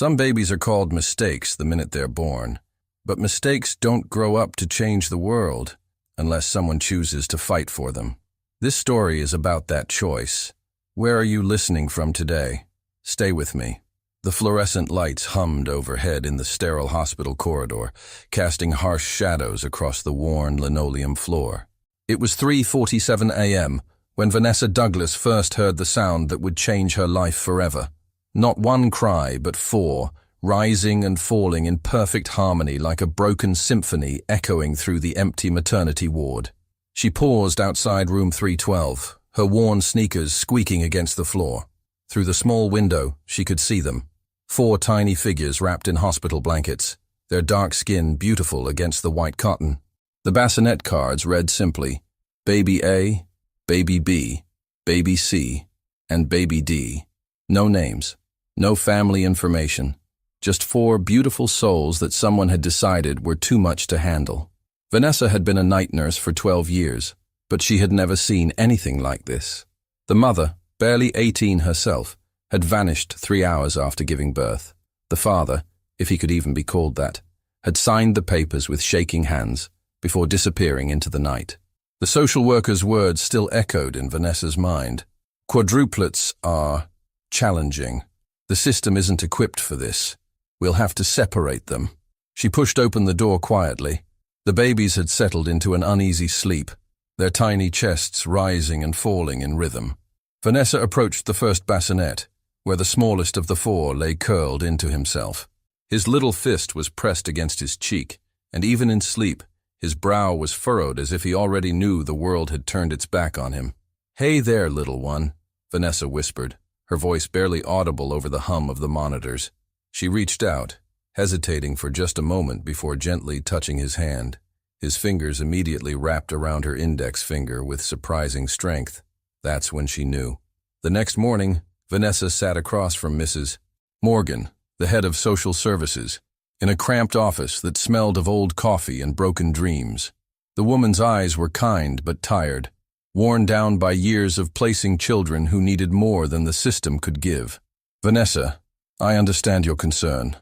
Some babies are called mistakes the minute they're born, but mistakes don't grow up to change the world unless someone chooses to fight for them. This story is about that choice. Where are you listening from today? Stay with me. The fluorescent lights hummed overhead in the sterile hospital corridor, casting harsh shadows across the worn linoleum floor. It was 3:47 a.m. when Vanessa Douglas first heard the sound that would change her life forever. Not one cry, but four, rising and falling in perfect harmony like a broken symphony echoing through the empty maternity ward. She paused outside room 312, her worn sneakers squeaking against the floor. Through the small window, she could see them. 4 tiny figures wrapped in hospital blankets, their dark skin beautiful against the white cotton. The bassinet cards read simply, Baby A, Baby B, Baby C, and Baby D. No names, no family information, just 4 beautiful souls that someone had decided were too much to handle. Vanessa had been a night nurse for 12 years, but she had never seen anything like this. The mother, barely 18 herself, had vanished 3 hours after giving birth. The father, if he could even be called that, had signed the papers with shaking hands before disappearing into the night. The social worker's words still echoed in Vanessa's mind. Quadruplets are challenging. The system isn't equipped for this. We'll have to separate them. She pushed open the door quietly. The babies had settled into an uneasy sleep, their tiny chests rising and falling in rhythm. Vanessa approached the first bassinet, where the smallest of the 4 lay curled into himself. His little fist was pressed against his cheek, and even in sleep, his brow was furrowed as if he already knew the world had turned its back on him. "Hey there, little one," Vanessa whispered, her voice barely audible over the hum of the monitors. She reached out, hesitating for just a moment before gently touching his hand. His fingers immediately wrapped around her index finger with surprising strength. That's when she knew. The next morning, Vanessa sat across from Mrs. Morgan, the head of social services, in a cramped office that smelled of old coffee and broken dreams. The woman's eyes were kind but tired, worn down by years of placing children who needed more than the system could give. "Vanessa, I understand your concern,"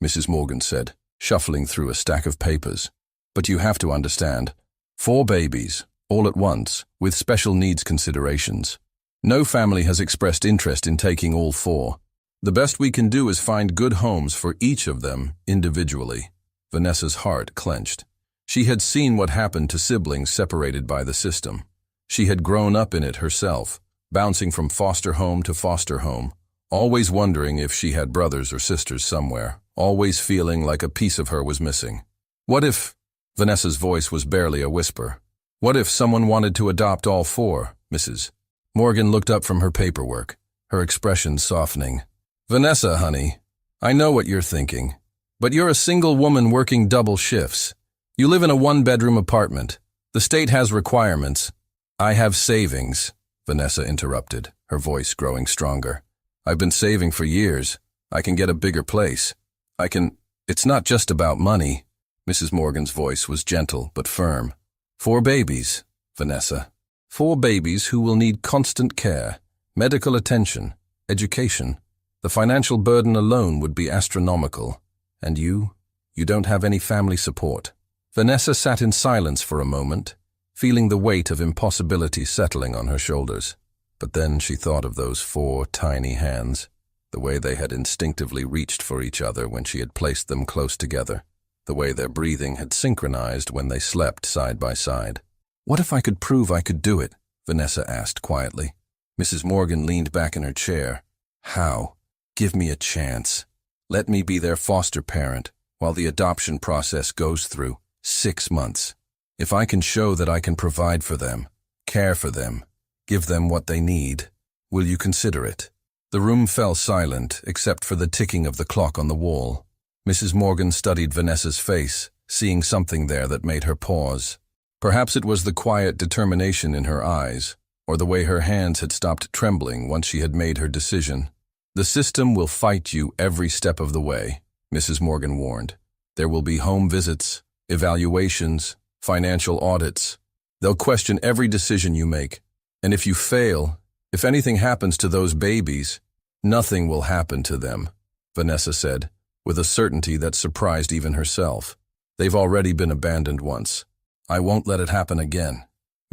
Mrs. Morgan said, shuffling through a stack of papers. "But you have to understand. 4 babies, all at once, with special needs considerations. No family has expressed interest in taking all 4. The best we can do is find good homes for each of them individually." Vanessa's heart clenched. She had seen what happened to siblings separated by the system. She had grown up in it herself, bouncing from foster home to foster home, always wondering if she had brothers or sisters somewhere, always feeling like a piece of her was missing. What if, Vanessa's voice was barely a whisper, what if someone wanted to adopt all 4, Mrs. Morgan looked up from her paperwork, her expression softening. "Vanessa, honey, I know what you're thinking, but you're a single woman working double shifts. You live in a 1-bedroom apartment. The state has requirements." "I have savings," Vanessa interrupted, her voice growing stronger. "I've been saving for years. I can get a bigger place. It's not just about money." Mrs. Morgan's voice was gentle but firm. 4 babies, Vanessa. 4 babies who will need constant care, medical attention, education. The financial burden alone would be astronomical. And you don't have any family support. Vanessa sat in silence for a moment, feeling the weight of impossibility settling on her shoulders. But then she thought of those 4 tiny hands, the way they had instinctively reached for each other when she had placed them close together, the way their breathing had synchronized when they slept side by side. "What if I could prove I could do it?" Vanessa asked quietly. Mrs. Morgan leaned back in her chair. "How? Give me a chance. Let me be their foster parent while the adoption process goes through 6 months. If I can show that I can provide for them, care for them, give them what they need, will you consider it?" The room fell silent except for the ticking of the clock on the wall. Mrs. Morgan studied Vanessa's face, seeing something there that made her pause. Perhaps it was the quiet determination in her eyes, or the way her hands had stopped trembling once she had made her decision. "The system will fight you every step of the way," Mrs. Morgan warned. "There will be home visits, evaluations, financial audits. They'll question every decision you make. And if you fail, if anything happens to those babies, nothing will happen to them." Vanessa said, with a certainty that surprised even herself. They've already been abandoned once. I won't let it happen again.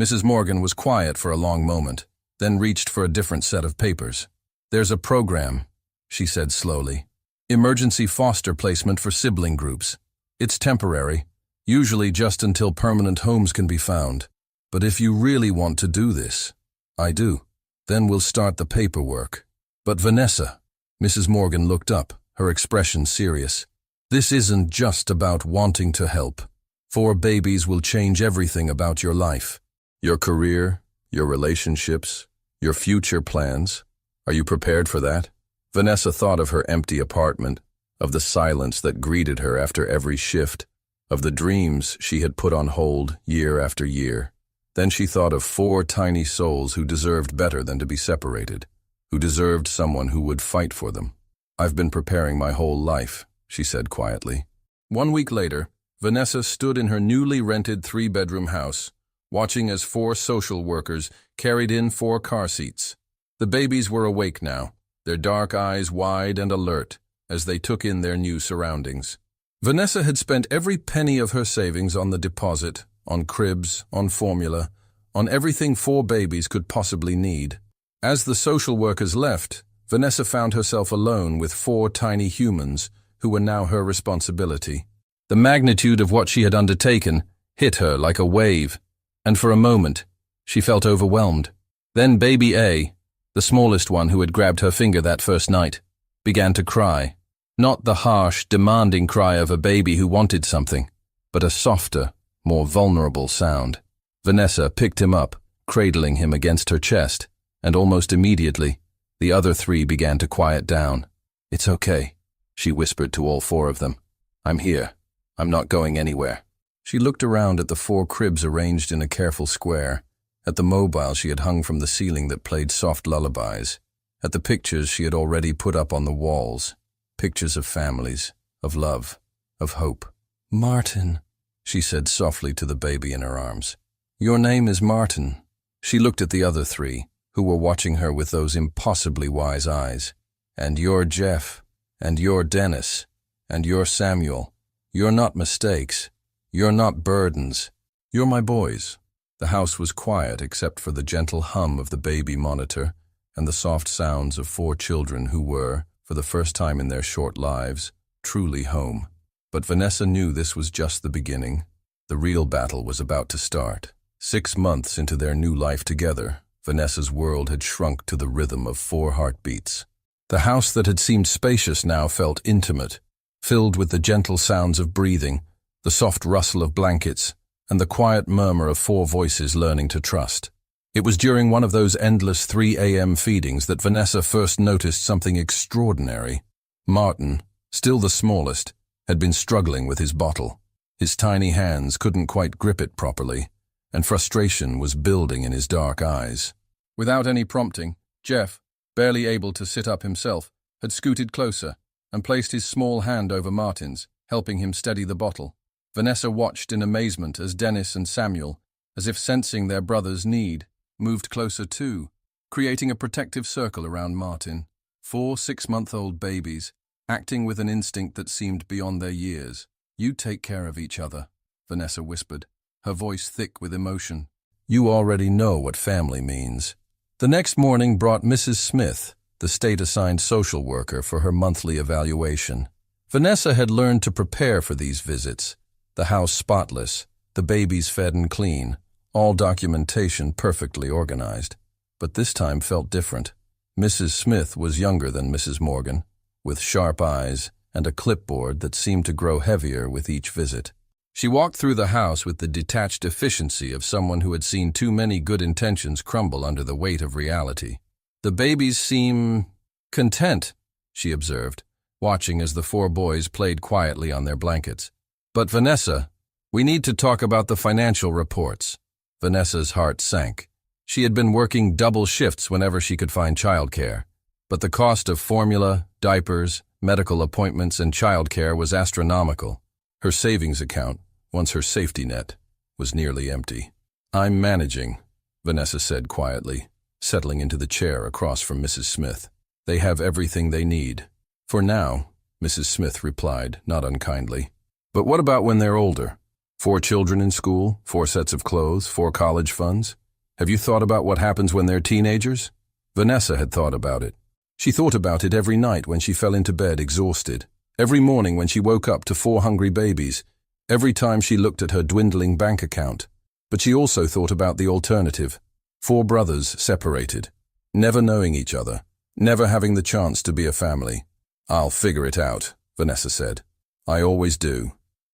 Mrs. Morgan was quiet for a long moment, then reached for a different set of papers. There's a program, she said slowly. Emergency foster placement for sibling groups. It's temporary, usually just until permanent homes can be found. But if you really want to do this, I do. Then we'll start the paperwork. But Vanessa, Mrs. Morgan looked up, her expression serious. This isn't just about wanting to help. 4 babies will change everything about your life. Your career, your relationships, your future plans. Are you prepared for that? Vanessa thought of her empty apartment, of the silence that greeted her after every shift, of the dreams she had put on hold year after year. Then she thought of 4 tiny souls who deserved better than to be separated, who deserved someone who would fight for them. I've been preparing my whole life, she said quietly. 1 week later, Vanessa stood in her newly rented 3-bedroom house, watching as 4 social workers carried in 4 car seats. The babies were awake now, their dark eyes wide and alert as they took in their new surroundings. Vanessa had spent every penny of her savings on the deposit, on cribs, on formula, on everything 4 babies could possibly need. As the social workers left, Vanessa found herself alone with 4 tiny humans who were now her responsibility. The magnitude of what she had undertaken hit her like a wave, and for a moment, she felt overwhelmed. Then baby A, the smallest one who had grabbed her finger that first night, began to cry. Not the harsh, demanding cry of a baby who wanted something, but a softer, more vulnerable sound. Vanessa picked him up, cradling him against her chest, and almost immediately, the other 3 began to quiet down. It's okay, she whispered to all 4 of them. I'm here. I'm not going anywhere. She looked around at the 4 cribs arranged in a careful square, at the mobile she had hung from the ceiling that played soft lullabies, at the pictures she had already put up on the walls, pictures of families, of love, of hope. Martin, she said softly to the baby in her arms. Your name is Martin. She looked at the other 3, who were watching her with those impossibly wise eyes. And you're Jeff, and you're Dennis, and you're Samuel. You're not mistakes. You're not burdens. You're my boys. The house was quiet except for the gentle hum of the baby monitor and the soft sounds of 4 children who were, for the first time in their short lives, truly home. But Vanessa knew this was just the beginning. The real battle was about to start. 6 months into their new life together, Vanessa's world had shrunk to the rhythm of 4 heartbeats. The house that had seemed spacious now felt intimate, filled with the gentle sounds of breathing, the soft rustle of blankets, and the quiet murmur of 4 voices learning to trust. It was during one of those endless 3 a.m. feedings that Vanessa first noticed something extraordinary. Martin, still the smallest, had been struggling with his bottle. His tiny hands couldn't quite grip it properly, and frustration was building in his dark eyes. Without any prompting, Jeff, barely able to sit up himself, had scooted closer and placed his small hand over Martin's, helping him steady the bottle. Vanessa watched in amazement as Dennis and Samuel, as if sensing their brother's need, moved closer too, creating a protective circle around Martin. 4 6-month-old babies, acting with an instinct that seemed beyond their years. You take care of each other, Vanessa whispered, her voice thick with emotion. You already know what family means. The next morning brought Mrs. Smith, the state-assigned social worker, for her monthly evaluation. Vanessa had learned to prepare for these visits. The house spotless, the babies fed and clean, all documentation perfectly organized. But this time felt different. Mrs. Smith was younger than Mrs. Morgan, with sharp eyes and a clipboard that seemed to grow heavier with each visit. She walked through the house with the detached efficiency of someone who had seen too many good intentions crumble under the weight of reality. The babies seem content, she observed, watching as the 4 boys played quietly on their blankets. But Vanessa, we need to talk about the financial reports. Vanessa's heart sank. She had been working double shifts whenever she could find childcare, but the cost of formula, diapers, medical appointments, and childcare was astronomical. Her savings account, once her safety net, was nearly empty. I'm managing, Vanessa said quietly, settling into the chair across from Mrs. Smith. They have everything they need. For now, Mrs. Smith replied, not unkindly. But what about when they're older? 4 children in school, 4 sets of clothes, 4 college funds? Have you thought about what happens when they're teenagers? Vanessa had thought about it. She thought about it every night when she fell into bed exhausted, every morning when she woke up to 4 hungry babies, every time she looked at her dwindling bank account. But she also thought about the alternative. 4 brothers separated, never knowing each other, never having the chance to be a family. "I'll figure it out," Vanessa said. "I always do."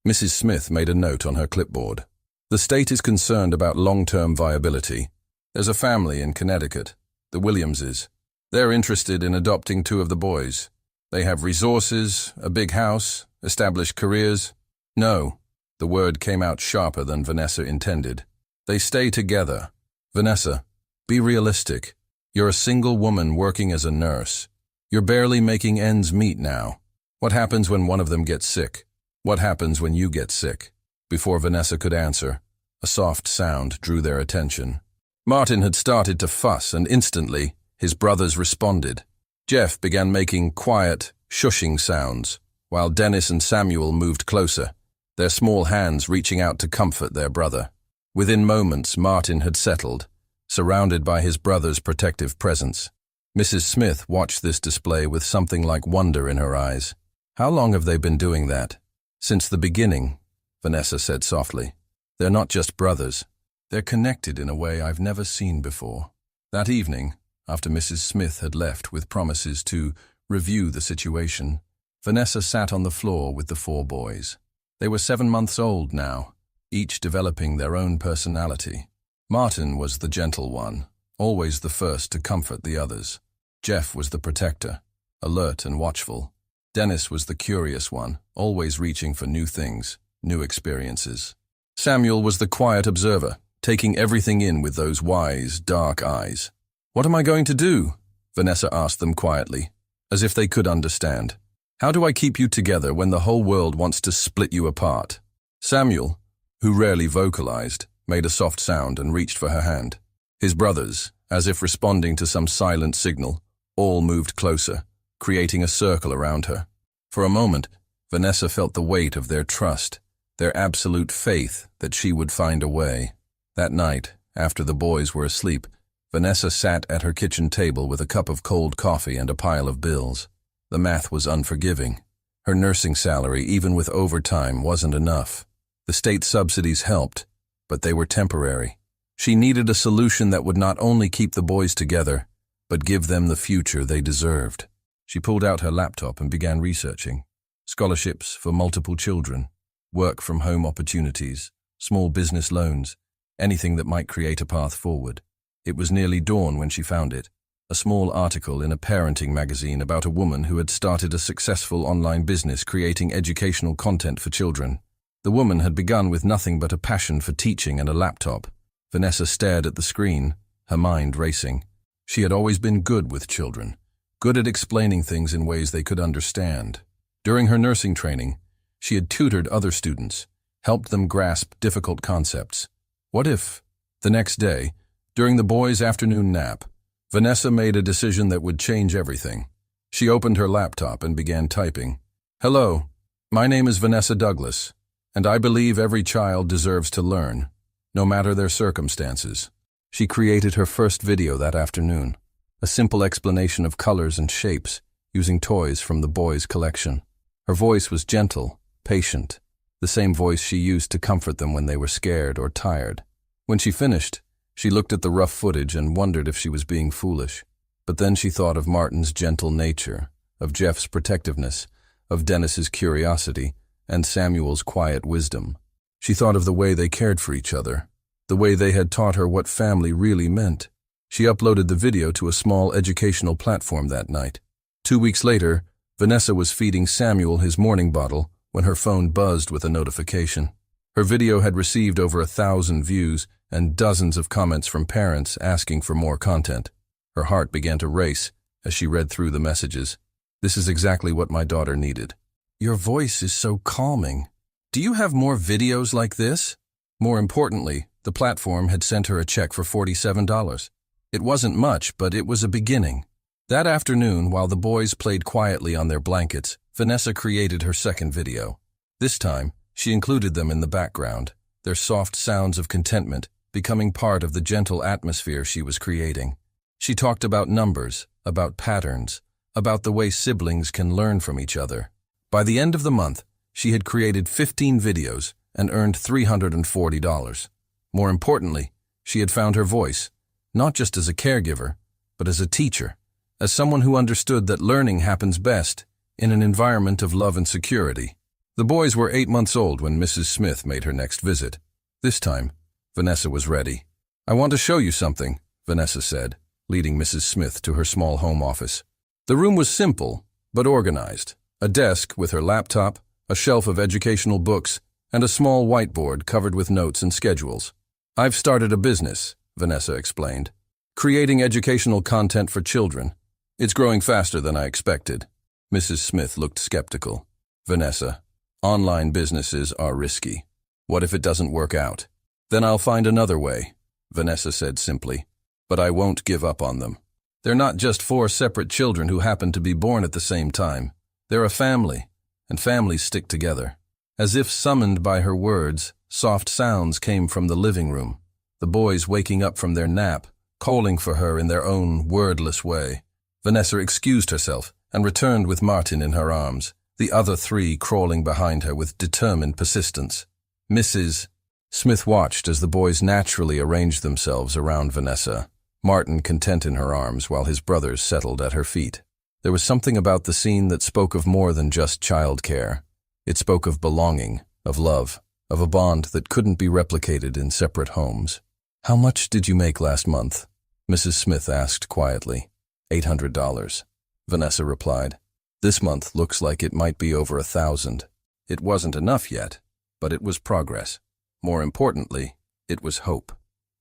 Mrs. Smith made a note on her clipboard. "The state is concerned about long-term viability. There's a family in Connecticut, the Williamses. They're interested in adopting 2 of the boys. They have resources, a big house, established careers." "No." The word came out sharper than Vanessa intended. "They stay together." "Vanessa, be realistic. You're a single woman working as a nurse. You're barely making ends meet now. What happens when one of them gets sick? What happens when you get sick?" Before Vanessa could answer, a soft sound drew their attention. Martin had started to fuss, and instantly, his brothers responded. Jeff began making quiet, shushing sounds, while Dennis and Samuel moved closer, their small hands reaching out to comfort their brother. Within moments, Martin had settled, surrounded by his brother's protective presence. Mrs. Smith watched this display with something like wonder in her eyes. "How long have they been doing that?" "Since the beginning," Vanessa said softly. "They're not just brothers. They're connected in a way I've never seen before." That evening, after Mrs. Smith had left with promises to review the situation, Vanessa sat on the floor with the 4 boys. They were 7 months old now, each developing their own personality. Martin was the gentle one, always the first to comfort the others. Jeff was the protector, alert and watchful. Dennis was the curious one, always reaching for new things, new experiences. Samuel was the quiet observer, taking everything in with those wise, dark eyes. "What am I going to do?" Vanessa asked them quietly, as if they could understand. "How do I keep you together when the whole world wants to split you apart?" Samuel, who rarely vocalized, made a soft sound and reached for her hand. His brothers, as if responding to some silent signal, all moved closer, creating a circle around her. For a moment, Vanessa felt the weight of their trust, their absolute faith that she would find a way. That night, after the boys were asleep, Vanessa sat at her kitchen table with a cup of cold coffee and a pile of bills. The math was unforgiving. Her nursing salary, even with overtime, wasn't enough. The state subsidies helped, but they were temporary. She needed a solution that would not only keep the boys together, but give them the future they deserved. She pulled out her laptop and began researching. Scholarships for multiple children, work from home opportunities, small business loans, anything that might create a path forward. It was nearly dawn when she found it. A small article in a parenting magazine about a woman who had started a successful online business creating educational content for children. The woman had begun with nothing but a passion for teaching and a laptop. Vanessa stared at the screen, her mind racing. She had always been good with children, good at explaining things in ways they could understand. During her nursing training, she had tutored other students, helped them grasp difficult concepts. What if, the next day, during the boys' afternoon nap, Vanessa made a decision that would change everything? She opened her laptop and began typing. "Hello, my name is Vanessa Douglas, and I believe every child deserves to learn, no matter their circumstances." She created her first video that afternoon, a simple explanation of colors and shapes, using toys from the boys' collection. Her voice was gentle, patient, the same voice she used to comfort them when they were scared or tired. When she finished, she looked at the rough footage and wondered if she was being foolish. But then she thought of Martin's gentle nature, of Jeff's protectiveness, of Dennis's curiosity, and Samuel's quiet wisdom. She thought of the way they cared for each other, the way they had taught her what family really meant. She uploaded the video to a small educational platform that night. 2 weeks later, Vanessa was feeding Samuel his morning bottle when her phone buzzed with a notification. Her video had received over 1,000 views and dozens of comments from parents asking for more content. Her heart began to race as she read through the messages. "This is exactly what my daughter needed." "Your voice is so calming. Do you have more videos like this?" More importantly, the platform had sent her a check for $47. It wasn't much, but it was a beginning. That afternoon, while the boys played quietly on their blankets, Vanessa created her second video. This time, she included them in the background, their soft sounds of contentment becoming part of the gentle atmosphere she was creating. She talked about numbers, about patterns, about the way siblings can learn from each other. By the end of the month, she had created 15 videos and earned $340. More importantly, she had found her voice, not just as a caregiver, but as a teacher, as someone who understood that learning happens best in an environment of love and security. The boys were 8 months old when Mrs. Smith made her next visit. This time, Vanessa was ready. "I want to show you something," Vanessa said, leading Mrs. Smith to her small home office. The room was simple, but organized. A desk with her laptop, a shelf of educational books, and a small whiteboard covered with notes and schedules. "I've started a business," Vanessa explained, "creating educational content for children. It's growing faster than I expected." Mrs. Smith looked skeptical. "Vanessa, online businesses are risky. What if it doesn't work out?" "Then I'll find another way," Vanessa said simply. "But I won't give up on them. They're not just 4 separate children who happen to be born at the same time. They're a family, and families stick together." As if summoned by her words, soft sounds came from the living room, the boys waking up from their nap, calling for her in their own wordless way. Vanessa excused herself and returned with Martin in her arms, the other 3 crawling behind her with determined persistence. Mrs. Smith watched as the boys naturally arranged themselves around Vanessa, Martin content in her arms while his brothers settled at her feet. There was something about the scene that spoke of more than just childcare. It spoke of belonging, of love, of a bond that couldn't be replicated in separate homes. "How much did you make last month?" Mrs. Smith asked quietly. $800, Vanessa replied. "This month looks like it might be over 1,000. It wasn't enough yet, but it was progress. More importantly, it was hope."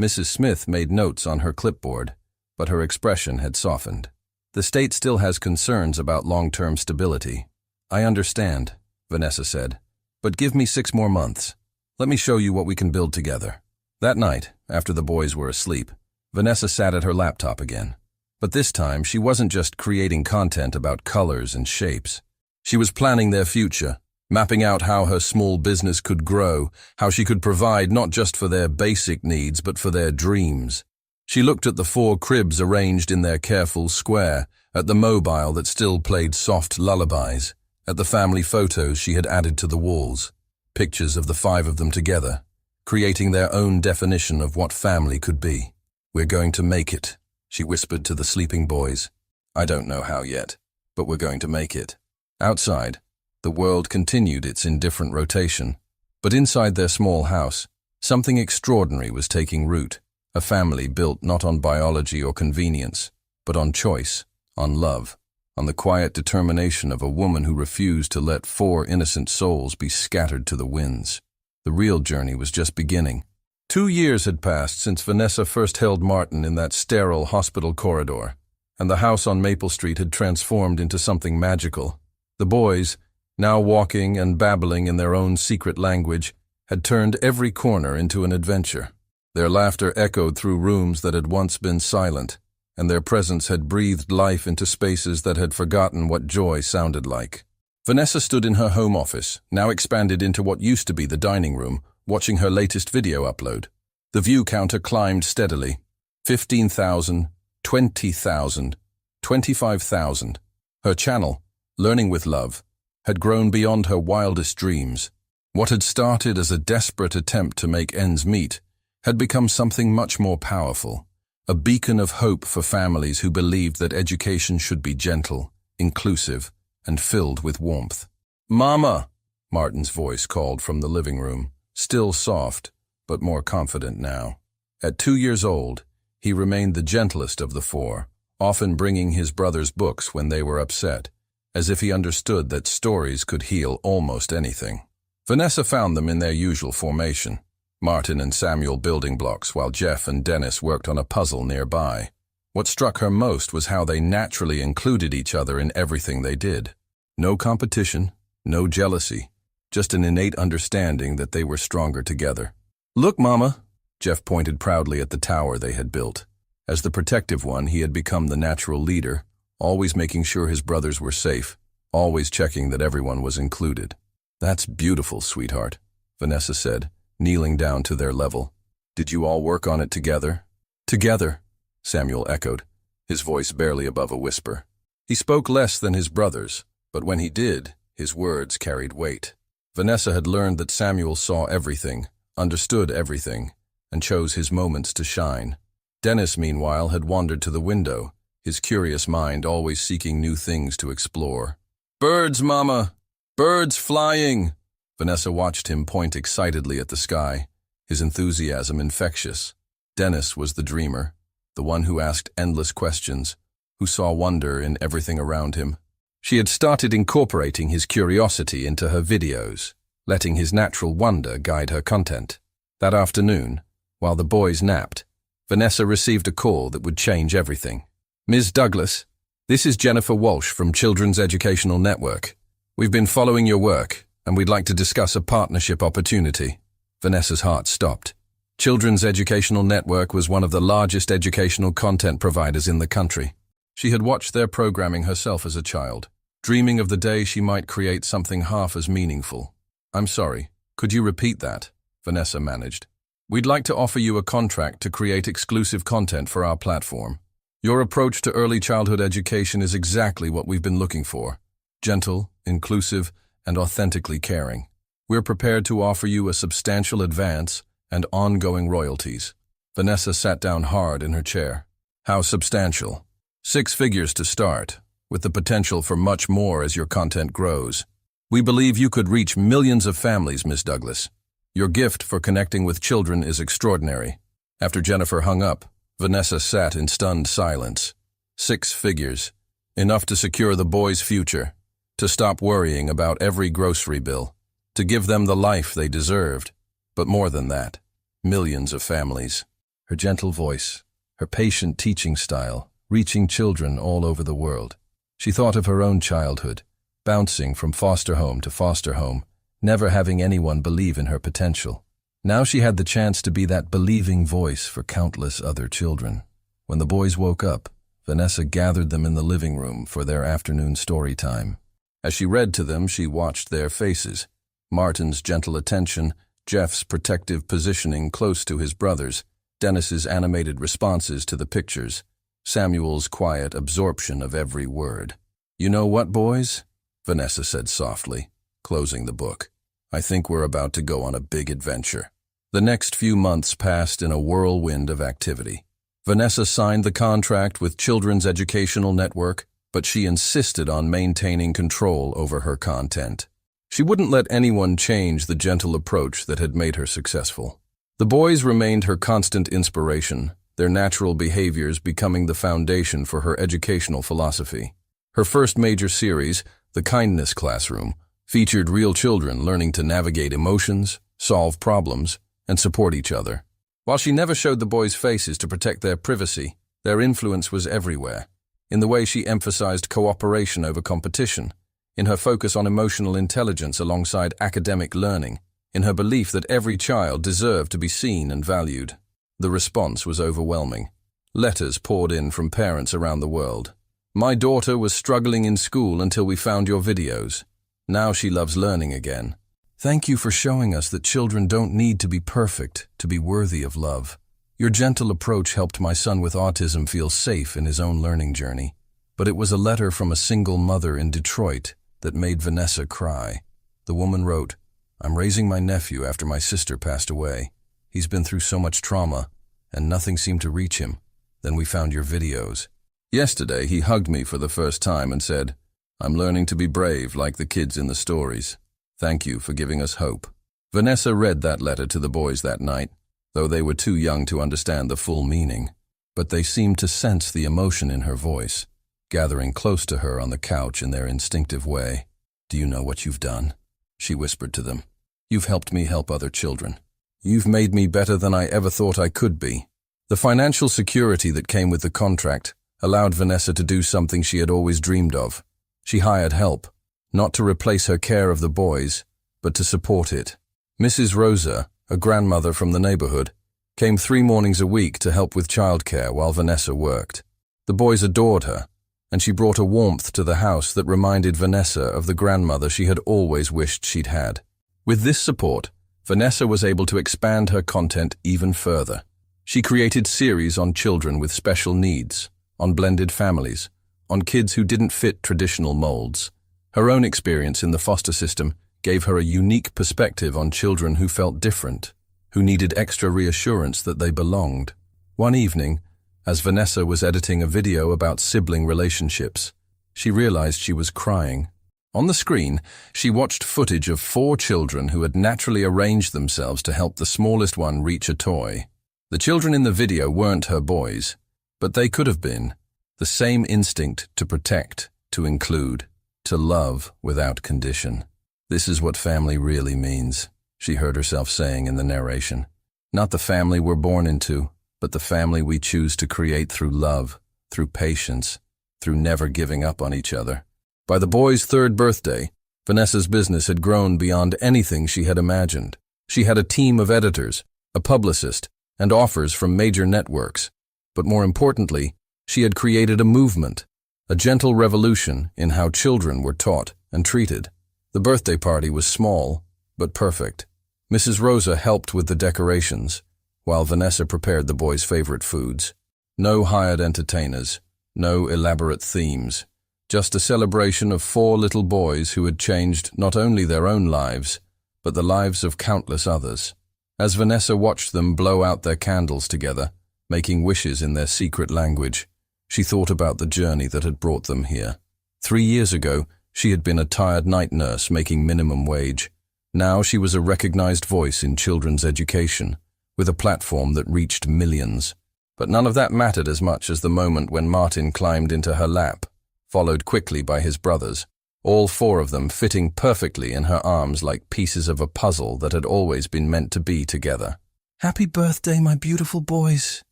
Mrs. Smith made notes on her clipboard, but her expression had softened. "The state still has concerns about long-term stability." "I understand," Vanessa said, "but give me 6 more months. Let me show you what we can build together." That night, after the boys were asleep, Vanessa sat at her laptop again. But this time, she wasn't just creating content about colors and shapes. She was planning their future, mapping out how her small business could grow, how she could provide not just for their basic needs, but for their dreams. She looked at the 4 cribs arranged in their careful square, at the mobile that still played soft lullabies, at the family photos she had added to the walls, pictures of the 5 of them together, creating their own definition of what family could be. "We're going to make it," she whispered to the sleeping boys. "I don't know how yet, but we're going to make it." Outside, the world continued its indifferent rotation, but inside their small house, something extraordinary was taking root, a family built not on biology or convenience, but on choice, on love, on the quiet determination of a woman who refused to let 4 innocent souls be scattered to the winds. The real journey was just beginning. 2 years had passed since Vanessa first held Martin in that sterile hospital corridor, and the house on Maple Street had transformed into something magical. The boys, now walking and babbling in their own secret language, had turned every corner into an adventure. Their laughter echoed through rooms that had once been silent, and their presence had breathed life into spaces that had forgotten what joy sounded like. Vanessa stood in her home office, now expanded into what used to be the dining room, watching her latest video upload. The view counter climbed steadily. 15,000, 20,000, 25,000. Her channel, Learning with Love, had grown beyond her wildest dreams. What had started as a desperate attempt to make ends meet had become something much more powerful, a beacon of hope for families who believed that education should be gentle, inclusive, and filled with warmth. "Mama!" Martin's voice called from the living room, still soft, but more confident now. At 2 years old, he remained the gentlest of the 4, often bringing his brothers books when they were upset, as if he understood that stories could heal almost anything. Vanessa found them in their usual formation, Martin and Samuel building blocks while Jeff and Dennis worked on a puzzle nearby. What struck her most was how they naturally included each other in everything they did. No competition, no jealousy, just an innate understanding that they were stronger together. "Look, Mama!" Jeff pointed proudly at the tower they had built. As the protective one, he had become the natural leader, always making sure his brothers were safe. always checking that everyone was included. "That's beautiful, sweetheart," Vanessa said, kneeling down to their level. "Did you all work on it together?" "Together," Samuel echoed, his voice barely above a whisper. He spoke less than his brothers, but when he did, his words carried weight. Vanessa had learned that Samuel saw everything, understood everything, and chose his moments to shine. Dennis, meanwhile, had wandered to the window, his curious mind always seeking new things to explore. "Birds, Mama! Birds flying!" Vanessa watched him point excitedly at the sky, his enthusiasm infectious. Dennis was the dreamer, the one who asked endless questions, who saw wonder in everything around him. She had started incorporating his curiosity into her videos, letting his natural wonder guide her content. That afternoon, while the boys napped, Vanessa received a call that would change everything. "Ms. Douglas, this is Jennifer Walsh from Children's Educational Network. We've been following your work, and we'd like to discuss a partnership opportunity." Vanessa's heart stopped. Children's Educational Network was one of the largest educational content providers in the country. She had watched their programming herself as a child, dreaming of the day she might create something half as meaningful. "I'm sorry, could you repeat that?" Vanessa managed. "We'd like to offer you a contract to create exclusive content for our platform. Your approach to early childhood education is exactly what we've been looking for. Gentle, inclusive, and authentically caring. We're prepared to offer you a substantial advance and ongoing royalties." Vanessa sat down hard in her chair. "How substantial?" "6 figures to start, with the potential for much more as your content grows. We believe you could reach millions of families, Ms. Douglas. Your gift for connecting with children is extraordinary." After Jennifer hung up, Vanessa sat in stunned silence. 6 figures. Enough to secure the boys' future, to stop worrying about every grocery bill, to give them the life they deserved. But more than that, millions of families. Her gentle voice, her patient teaching style, reaching children all over the world. She thought of her own childhood, bouncing from foster home to foster home, never having anyone believe in her potential. Now she had the chance to be that believing voice for countless other children. When the boys woke up, Vanessa gathered them in the living room for their afternoon story time. As she read to them, she watched their faces. Martin's gentle attention, Jeff's protective positioning close to his brothers, Dennis's animated responses to the pictures, Samuel's quiet absorption of every word. "You know what, boys?" Vanessa said softly, closing the book. "I think we're about to go on a big adventure." The next few months passed in a whirlwind of activity. Vanessa signed the contract with Children's Educational Network, but she insisted on maintaining control over her content. She wouldn't let anyone change the gentle approach that had made her successful. The boys remained her constant inspiration, their natural behaviors becoming the foundation for her educational philosophy. Her first major series, The Kindness Classroom, featured real children learning to navigate emotions, solve problems, and support each other. While she never showed the boys' faces to protect their privacy, their influence was everywhere. In the way she emphasized cooperation over competition, in her focus on emotional intelligence alongside academic learning, in her belief that every child deserved to be seen and valued. The response was overwhelming. Letters poured in from parents around the world. "My daughter was struggling in school until we found your videos. Now she loves learning again. Thank you for showing us that children don't need to be perfect to be worthy of love. Your gentle approach helped my son with autism feel safe in his own learning journey." But it was a letter from a single mother in Detroit that made Vanessa cry. The woman wrote, "I'm raising my nephew after my sister passed away. He's been through so much trauma, and nothing seemed to reach him. Then we found your videos. Yesterday he hugged me for the first time and said, 'I'm learning to be brave like the kids in the stories. Thank you for giving us hope.'" Vanessa read that letter to the boys that night, though they were too young to understand the full meaning. But they seemed to sense the emotion in her voice, gathering close to her on the couch in their instinctive way. "Do you know what you've done?" she whispered to them. "You've helped me help other children. You've made me better than I ever thought I could be." The financial security that came with the contract allowed Vanessa to do something she had always dreamed of. She hired help, not to replace her care of the boys, but to support it. Mrs. Rosa, a grandmother from the neighborhood, came 3 mornings a week to help with childcare while Vanessa worked. The boys adored her, and she brought a warmth to the house that reminded Vanessa of the grandmother she had always wished she'd had. With this support, Vanessa was able to expand her content even further. She created series on children with special needs, on blended families, on kids who didn't fit traditional molds. Her own experience in the foster system gave her a unique perspective on children who felt different, who needed extra reassurance that they belonged. One evening, as Vanessa was editing a video about sibling relationships, she realized she was crying. On the screen, she watched footage of 4 children who had naturally arranged themselves to help the smallest one reach a toy. The children in the video weren't her boys, but they could have been. The same instinct to protect, to include, to love without condition. "This is what family really means," she heard herself saying in the narration. "Not the family we're born into, but the family we choose to create through love, through patience, through never giving up on each other." By the boy's 3rd birthday, Vanessa's business had grown beyond anything she had imagined. She had a team of editors, a publicist, and offers from major networks. But more importantly, she had created a movement, a gentle revolution in how children were taught and treated. The birthday party was small, but perfect. Mrs. Rosa helped with the decorations, while Vanessa prepared the boys' favorite foods. No hired entertainers, no elaborate themes, just a celebration of 4 little boys who had changed not only their own lives, but the lives of countless others. As Vanessa watched them blow out their candles together, making wishes in their secret language, she thought about the journey that had brought them here. 3 years ago, she had been a tired night nurse making minimum wage. Now she was a recognized voice in children's education, with a platform that reached millions. But none of that mattered as much as the moment when Martin climbed into her lap, followed quickly by his brothers, all 4 of them fitting perfectly in her arms like pieces of a puzzle that had always been meant to be together. "Happy birthday, my beautiful boys,"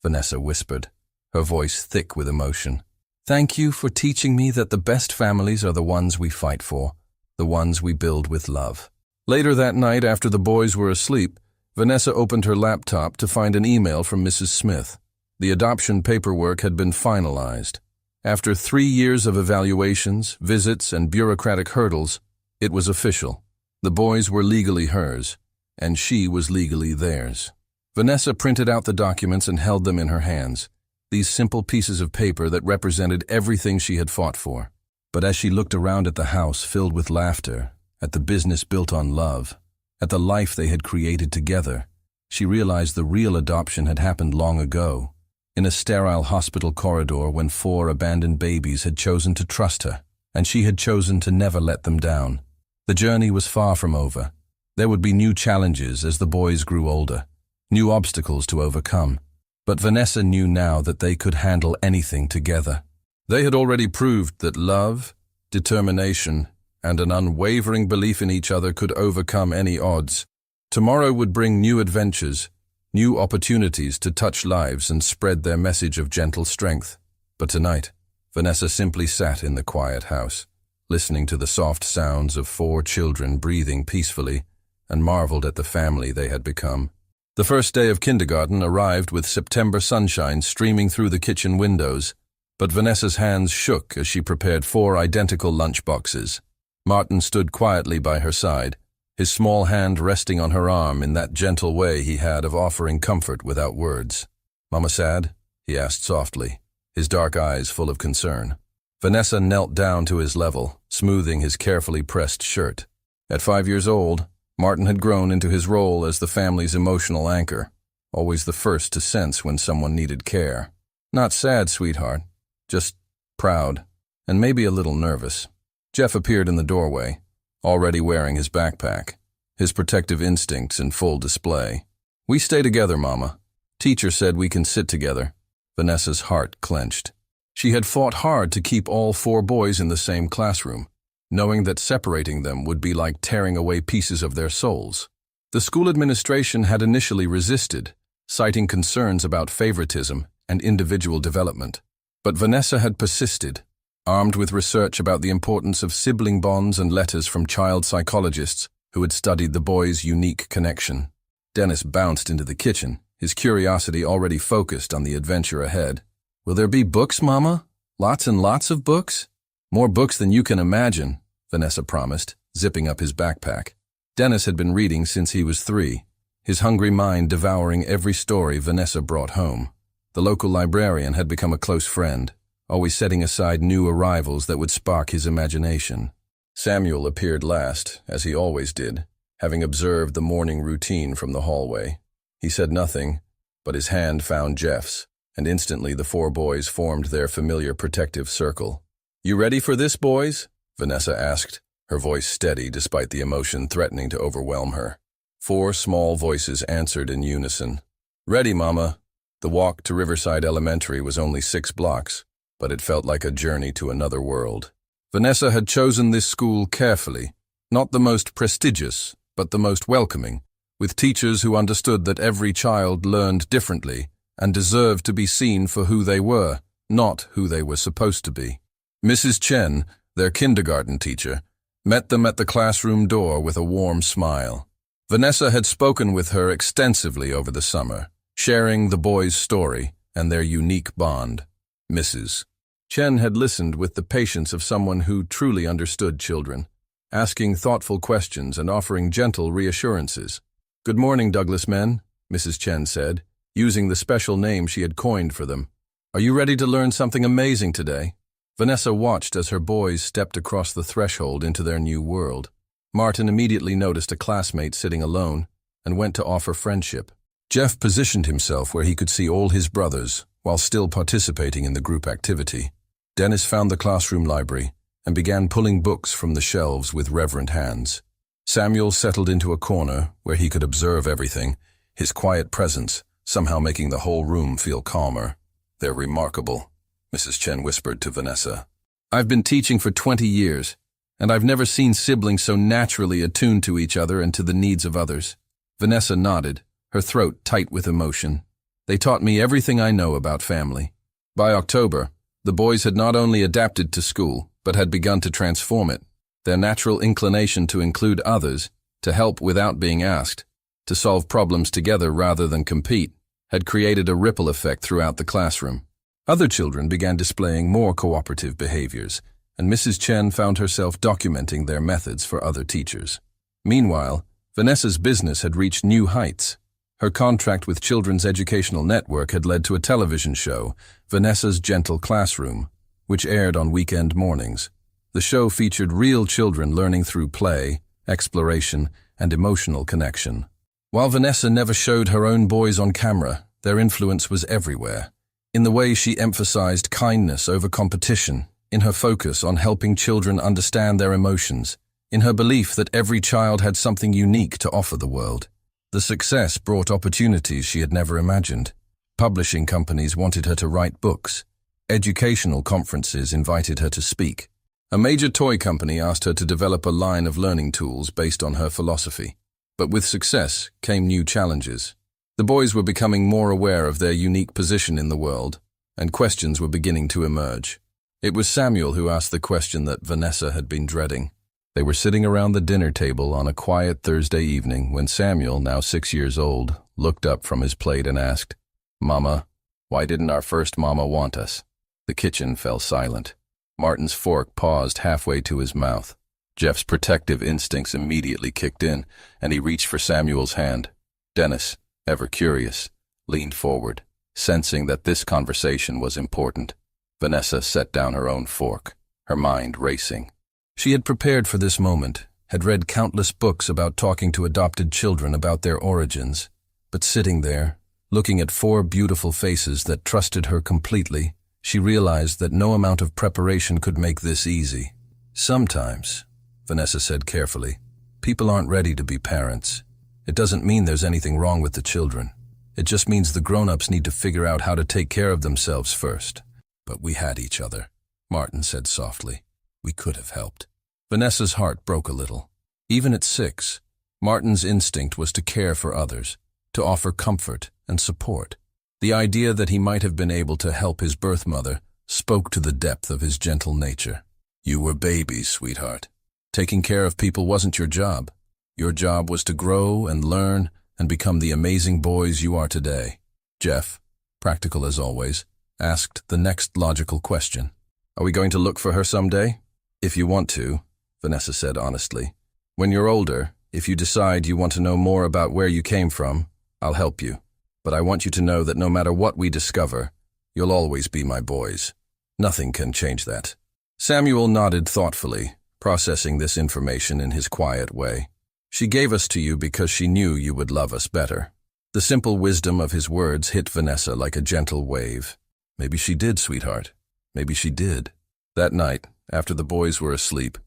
Vanessa whispered, her voice thick with emotion. "Thank you for teaching me that the best families are the ones we fight for, the ones we build with love." Later that night, after the boys were asleep, Vanessa opened her laptop to find an email from Mrs. Smith. The adoption paperwork had been finalized. After 3 years of evaluations, visits, and bureaucratic hurdles, it was official. The boys were legally hers, and she was legally theirs. Vanessa printed out the documents and held them in her hands, these simple pieces of paper that represented everything she had fought for. But as she looked around at the house filled with laughter, at the business built on love, at the life they had created together, she realized the real adoption had happened long ago, in a sterile hospital corridor when 4 abandoned babies had chosen to trust her, and she had chosen to never let them down. The journey was far from over. There would be new challenges as the boys grew older, new obstacles to overcome. But Vanessa knew now that they could handle anything together. They had already proved that love, determination, and an unwavering belief in each other could overcome any odds. Tomorrow would bring new adventures, new opportunities to touch lives and spread their message of gentle strength. But tonight, Vanessa simply sat in the quiet house, listening to the soft sounds of 4 children breathing peacefully, and marveled at the family they had become. The first day of kindergarten arrived with September sunshine streaming through the kitchen windows, but Vanessa's hands shook as she prepared 4 identical lunchboxes. Martin stood quietly by her side, his small hand resting on her arm in that gentle way he had of offering comfort without words. "Mama sad?" he asked softly, his dark eyes full of concern. Vanessa knelt down to his level, smoothing his carefully pressed shirt. At 5 years old, Martin had grown into his role as the family's emotional anchor, always the first to sense when someone needed care. "Not sad, sweetheart, just proud, and maybe a little nervous." Jeff appeared in the doorway, already wearing his backpack, his protective instincts in full display. "We stay together, Mama. Teacher said we can sit together." Vanessa's heart clenched. She had fought hard to keep all 4 boys in the same classroom, knowing that separating them would be like tearing away pieces of their souls. The school administration had initially resisted, citing concerns about favoritism and individual development. But Vanessa had persisted, armed with research about the importance of sibling bonds and letters from child psychologists who had studied the boys' unique connection. Dennis bounced into the kitchen, his curiosity already focused on the adventure ahead. "Will there be books, Mama?" Lots and lots of books? More books than you can imagine, Vanessa promised, zipping up his backpack. Dennis had been reading since he was 3, his hungry mind devouring every story Vanessa brought home. The local librarian had become a close friend, always setting aside new arrivals that would spark his imagination. Samuel appeared last, as he always did, having observed the morning routine from the hallway. He said nothing, but his hand found Jeff's, and instantly the 4 boys formed their familiar protective circle. "You ready for this, boys?" Vanessa asked, her voice steady despite the emotion threatening to overwhelm her. 4 small voices answered in unison. "Ready, Mama." The walk to Riverside Elementary was only 6 blocks, but it felt like a journey to another world. Vanessa had chosen this school carefully, not the most prestigious, but the most welcoming, with teachers who understood that every child learned differently and deserved to be seen for who they were, not who they were supposed to be. Mrs. Chen, their kindergarten teacher, met them at the classroom door with a warm smile. Vanessa had spoken with her extensively over the summer, sharing the boys' story and their unique bond. Mrs. Chen had listened with the patience of someone who truly understood children, asking thoughtful questions and offering gentle reassurances. "Good morning, Douglas men," Mrs. Chen said, using the special name she had coined for them. "Are you ready to learn something amazing today?" Vanessa watched as her boys stepped across the threshold into their new world. Martin immediately noticed a classmate sitting alone and went to offer friendship. Jeff positioned himself where he could see all his brothers while still participating in the group activity. Dennis found the classroom library and began pulling books from the shelves with reverent hands. Samuel settled into a corner where he could observe everything, his quiet presence somehow making the whole room feel calmer. "They're remarkable," Mrs. Chen whispered to Vanessa. "I've been teaching for 20 years, and I've never seen siblings so naturally attuned to each other and to the needs of others." Vanessa nodded, her throat tight with emotion. "They taught me everything I know about family." By October, the boys had not only adapted to school, but had begun to transform it. Their natural inclination to include others, to help without being asked, to solve problems together rather than compete, had created a ripple effect throughout the classroom. Other children began displaying more cooperative behaviors, and Mrs. Chen found herself documenting their methods for other teachers. Meanwhile, Vanessa's business had reached new heights. Her contract with Children's Educational Network had led to a television show, Vanessa's Gentle Classroom, which aired on weekend mornings. The show featured real children learning through play, exploration, and emotional connection. While Vanessa never showed her own boys on camera, their influence was everywhere. In the way she emphasized kindness over competition, in her focus on helping children understand their emotions, in her belief that every child had something unique to offer the world. The success brought opportunities she had never imagined. Publishing companies wanted her to write books. Educational conferences invited her to speak. A major toy company asked her to develop a line of learning tools based on her philosophy. But with success came new challenges. The boys were becoming more aware of their unique position in the world, and questions were beginning to emerge. It was Samuel who asked the question that Vanessa had been dreading. They were sitting around the dinner table on a quiet Thursday evening when Samuel, now 6 years old, looked up from his plate and asked, "Mama, why didn't our first mama want us?" The kitchen fell silent. Martin's fork paused halfway to his mouth. Jeff's protective instincts immediately kicked in, and he reached for Samuel's hand. Dennis, ever curious, leaned forward, sensing that this conversation was important. Vanessa set down her own fork, her mind racing. She had prepared for this moment, had read countless books about talking to adopted children about their origins, but sitting there, looking at 4 beautiful faces that trusted her completely, she realized that no amount of preparation could make this easy. "Sometimes," Vanessa said carefully, "people aren't ready to be parents. It doesn't mean there's anything wrong with the children. It just means the grown-ups need to figure out how to take care of themselves first." "But we had each other," Martin said softly. "We could have helped." Vanessa's heart broke a little. Even at 6, Martin's instinct was to care for others, to offer comfort and support. The idea that he might have been able to help his birth mother spoke to the depth of his gentle nature. "You were babies, sweetheart. Taking care of people wasn't your job. Your job was to grow and learn and become the amazing boys you are today." Jeff, practical as always, asked the next logical question. Are we going to look for her someday? If you want to, Vanessa said honestly. When you're older, if you decide you want to know more about where you came from, I'll help you. But I want you to know that no matter what we discover, you'll always be my boys. Nothing can change that. Samuel nodded thoughtfully, processing this information in his quiet way. She gave us to you because she knew you would love us better. The simple wisdom of his words hit Vanessa like a gentle wave. Maybe she did, sweetheart. Maybe she did. That night, after the boys were asleep,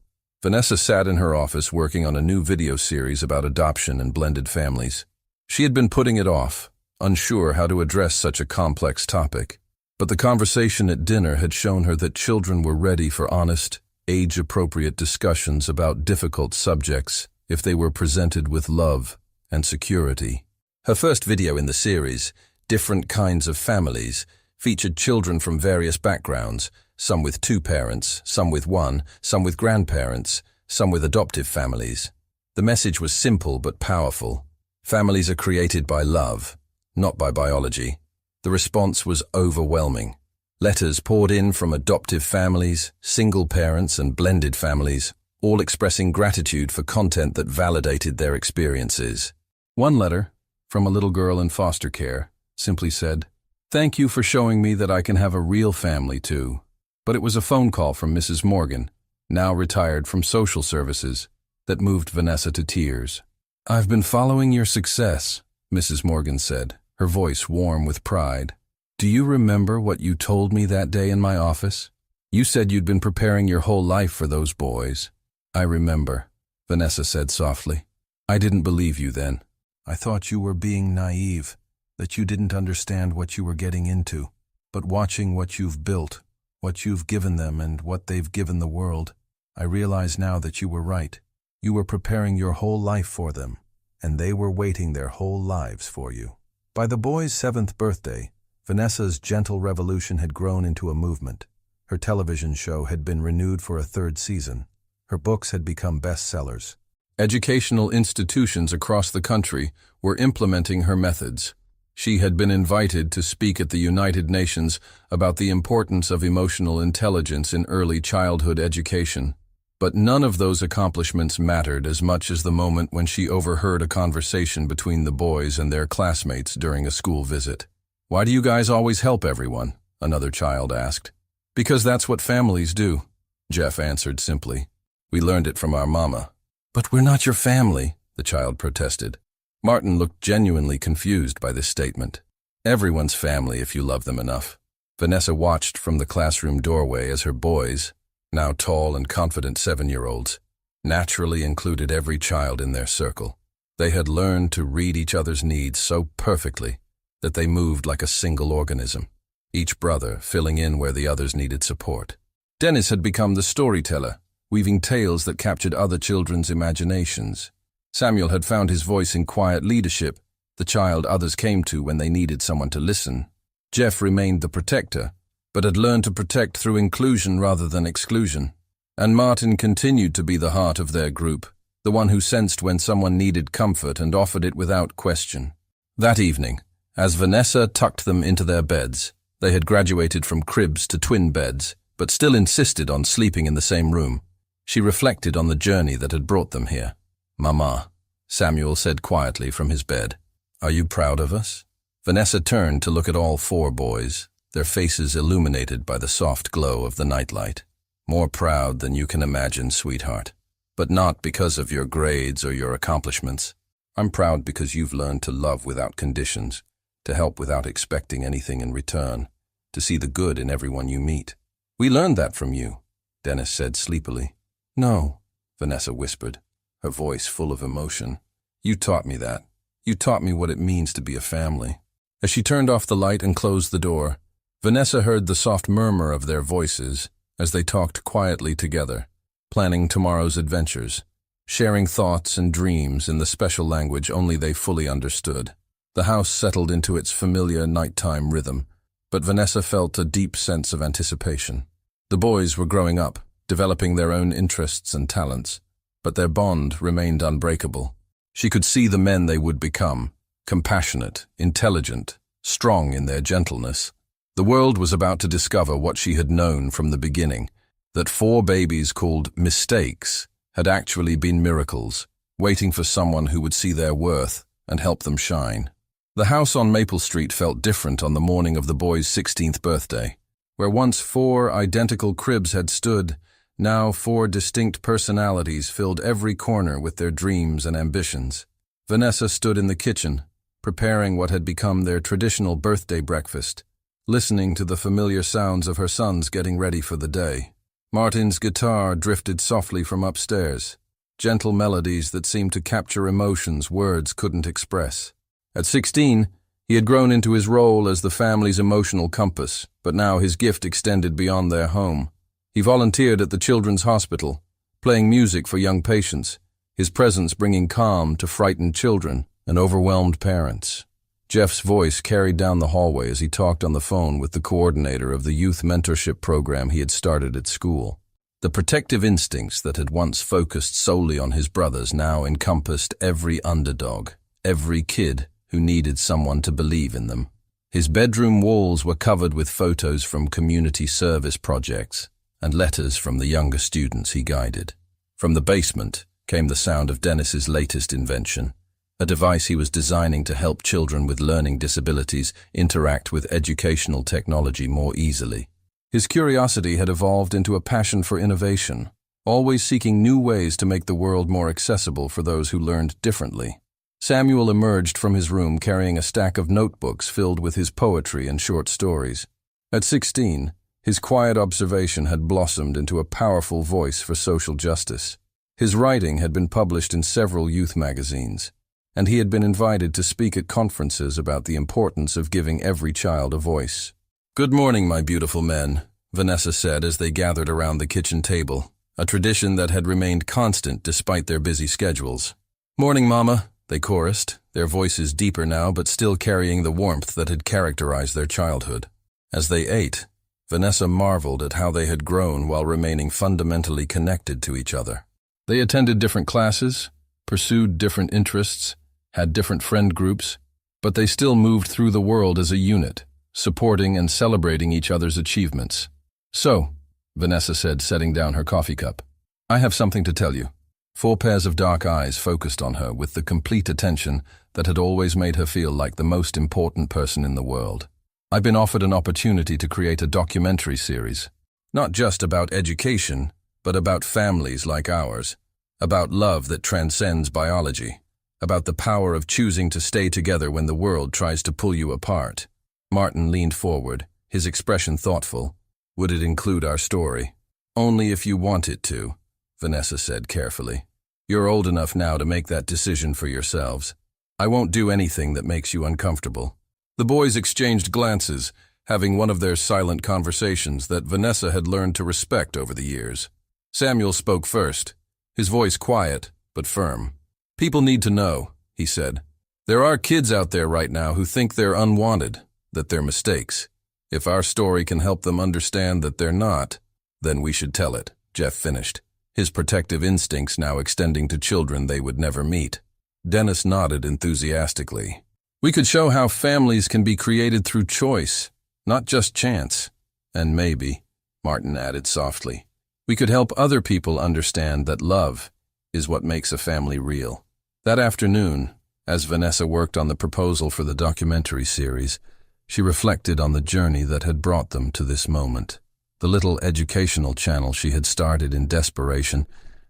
Vanessa sat in her office working on a new video series about adoption and blended families. She had been putting it off, unsure how to address such a complex topic. But the conversation at dinner had shown her that children were ready for honest, age-appropriate discussions about difficult subjects if they were presented with love and security. Her first video in the series, Different Kinds of Families, featured children from various backgrounds, some with 2 parents, some with 1, some with grandparents, some with adoptive families. The message was simple but powerful. Families are created by love, not by biology. The response was overwhelming. Letters poured in from adoptive families, single parents, and blended families, all expressing gratitude for content that validated their experiences. One letter, from a little girl in foster care, simply said, "Thank you for showing me that I can have a real family too." But it was a phone call from Mrs. Morgan, now retired from social services, that moved Vanessa to tears. "I've been following your success," Mrs. Morgan said, her voice warm with pride. "Do you remember what you told me that day in my office? You said you'd been preparing your whole life for those boys." "I remember," Vanessa said softly. "I didn't believe you then. I thought you were being naive, that you didn't understand what you were getting into. But watching what you've built, what you've given them and what they've given the world, I realize now that you were right. You were preparing your whole life for them, and they were waiting their whole lives for you." By the boys' 7th birthday, Vanessa's gentle revolution had grown into a movement. Her television show had been renewed for a 3rd season. Her books had become bestsellers. Educational institutions across the country were implementing her methods. She had been invited to speak at the United Nations about the importance of emotional intelligence in early childhood education. But none of those accomplishments mattered as much as the moment when she overheard a conversation between the boys and their classmates during a school visit. "Why do you guys always help everyone?" another child asked. "Because that's what families do," Jeff answered simply. "We learned it from our mama." "But we're not your family," the child protested. Martin looked genuinely confused by this statement. "Everyone's family if you love them enough." Vanessa watched from the classroom doorway as her boys, now tall and confident 7-year-olds, naturally included every child in their circle. They had learned to read each other's needs so perfectly that they moved like a single organism, each brother filling in where the others needed support. Dennis had become the storyteller, weaving tales that captured other children's imaginations. Samuel had found his voice in quiet leadership, the child others came to when they needed someone to listen. Jeff remained the protector, but had learned to protect through inclusion rather than exclusion. And Martin continued to be the heart of their group, the one who sensed when someone needed comfort and offered it without question. That evening, as Vanessa tucked them into their beds, they had graduated from cribs to twin beds, but still insisted on sleeping in the same room. She reflected on the journey that had brought them here. "Mama," Samuel said quietly from his bed, "are you proud of us?" Vanessa turned to look at all 4 boys, their faces illuminated by the soft glow of the nightlight. "More proud than you can imagine, sweetheart. But not because of your grades or your accomplishments. I'm proud because you've learned to love without conditions, to help without expecting anything in return, to see the good in everyone you meet." "We learned that from you," Dennis said sleepily. "No," Vanessa whispered, her voice full of emotion. "You taught me that. You taught me what it means to be a family." As she turned off the light and closed the door, Vanessa heard the soft murmur of their voices as they talked quietly together, planning tomorrow's adventures, sharing thoughts and dreams in the special language only they fully understood. The house settled into its familiar nighttime rhythm, but Vanessa felt a deep sense of anticipation. The boys were growing up, developing their own interests and talents, but their bond remained unbreakable. She could see the men they would become, compassionate, intelligent, strong in their gentleness. The world was about to discover what she had known from the beginning, that 4 babies called mistakes had actually been miracles, waiting for someone who would see their worth and help them shine. The house on Maple Street felt different on the morning of the boy's 16th birthday. Where once 4 identical cribs had stood, now 4 distinct personalities filled every corner with their dreams and ambitions. Vanessa stood in the kitchen, preparing what had become their traditional birthday breakfast, listening to the familiar sounds of her sons getting ready for the day. Martin's guitar drifted softly from upstairs, gentle melodies that seemed to capture emotions words couldn't express. At 16, he had grown into his role as the family's emotional compass, but now his gift extended beyond their home. He volunteered at the Children's Hospital, playing music for young patients, his presence bringing calm to frightened children and overwhelmed parents. Jeff's voice carried down the hallway as he talked on the phone with the coordinator of the youth mentorship program he had started at school. The protective instincts that had once focused solely on his brothers now encompassed every underdog, every kid who needed someone to believe in them. His bedroom walls were covered with photos from community service projects and letters from the younger students he guided. From the basement came the sound of Dennis's latest invention, a device he was designing to help children with learning disabilities interact with educational technology more easily. His curiosity had evolved into a passion for innovation, always seeking new ways to make the world more accessible for those who learned differently. Samuel emerged from his room carrying a stack of notebooks filled with his poetry and short stories. At 16, his quiet observation had blossomed into a powerful voice for social justice. His writing had been published in several youth magazines, and he had been invited to speak at conferences about the importance of giving every child a voice. "Good morning, my beautiful men," Vanessa said as they gathered around the kitchen table, a tradition that had remained constant despite their busy schedules. "Morning, Mama," they chorused, their voices deeper now but still carrying the warmth that had characterized their childhood. As they ate, Vanessa marveled at how they had grown while remaining fundamentally connected to each other. They attended different classes, pursued different interests, had different friend groups, but they still moved through the world as a unit, supporting and celebrating each other's achievements. "So," Vanessa said, setting down her coffee cup, "I have something to tell you." 4 pairs of dark eyes focused on her with the complete attention that had always made her feel like the most important person in the world. "I've been offered an opportunity to create a documentary series, not just about education, but about families like ours, about love that transcends biology, about the power of choosing to stay together when the world tries to pull you apart." Martin leaned forward, his expression thoughtful. "Would it include our story?" "Only if you want it to," Vanessa said carefully. "You're old enough now to make that decision for yourselves. I won't do anything that makes you uncomfortable." The boys exchanged glances, having one of their silent conversations that Vanessa had learned to respect over the years. Samuel spoke first, his voice quiet but firm. "People need to know," he said. "There are kids out there right now who think they're unwanted, that they're mistakes. If our story can help them understand that they're not, then we should tell it," Jeff finished, his protective instincts now extending to children they would never meet. Dennis nodded enthusiastically. "We could show how families can be created through choice, not just chance. And maybe," Martin added softly, "we could help other people understand that love is what makes a family real." That afternoon, as Vanessa worked on the proposal for the documentary series, she reflected on the journey that had brought them to this moment. The little educational channel she had started in desperation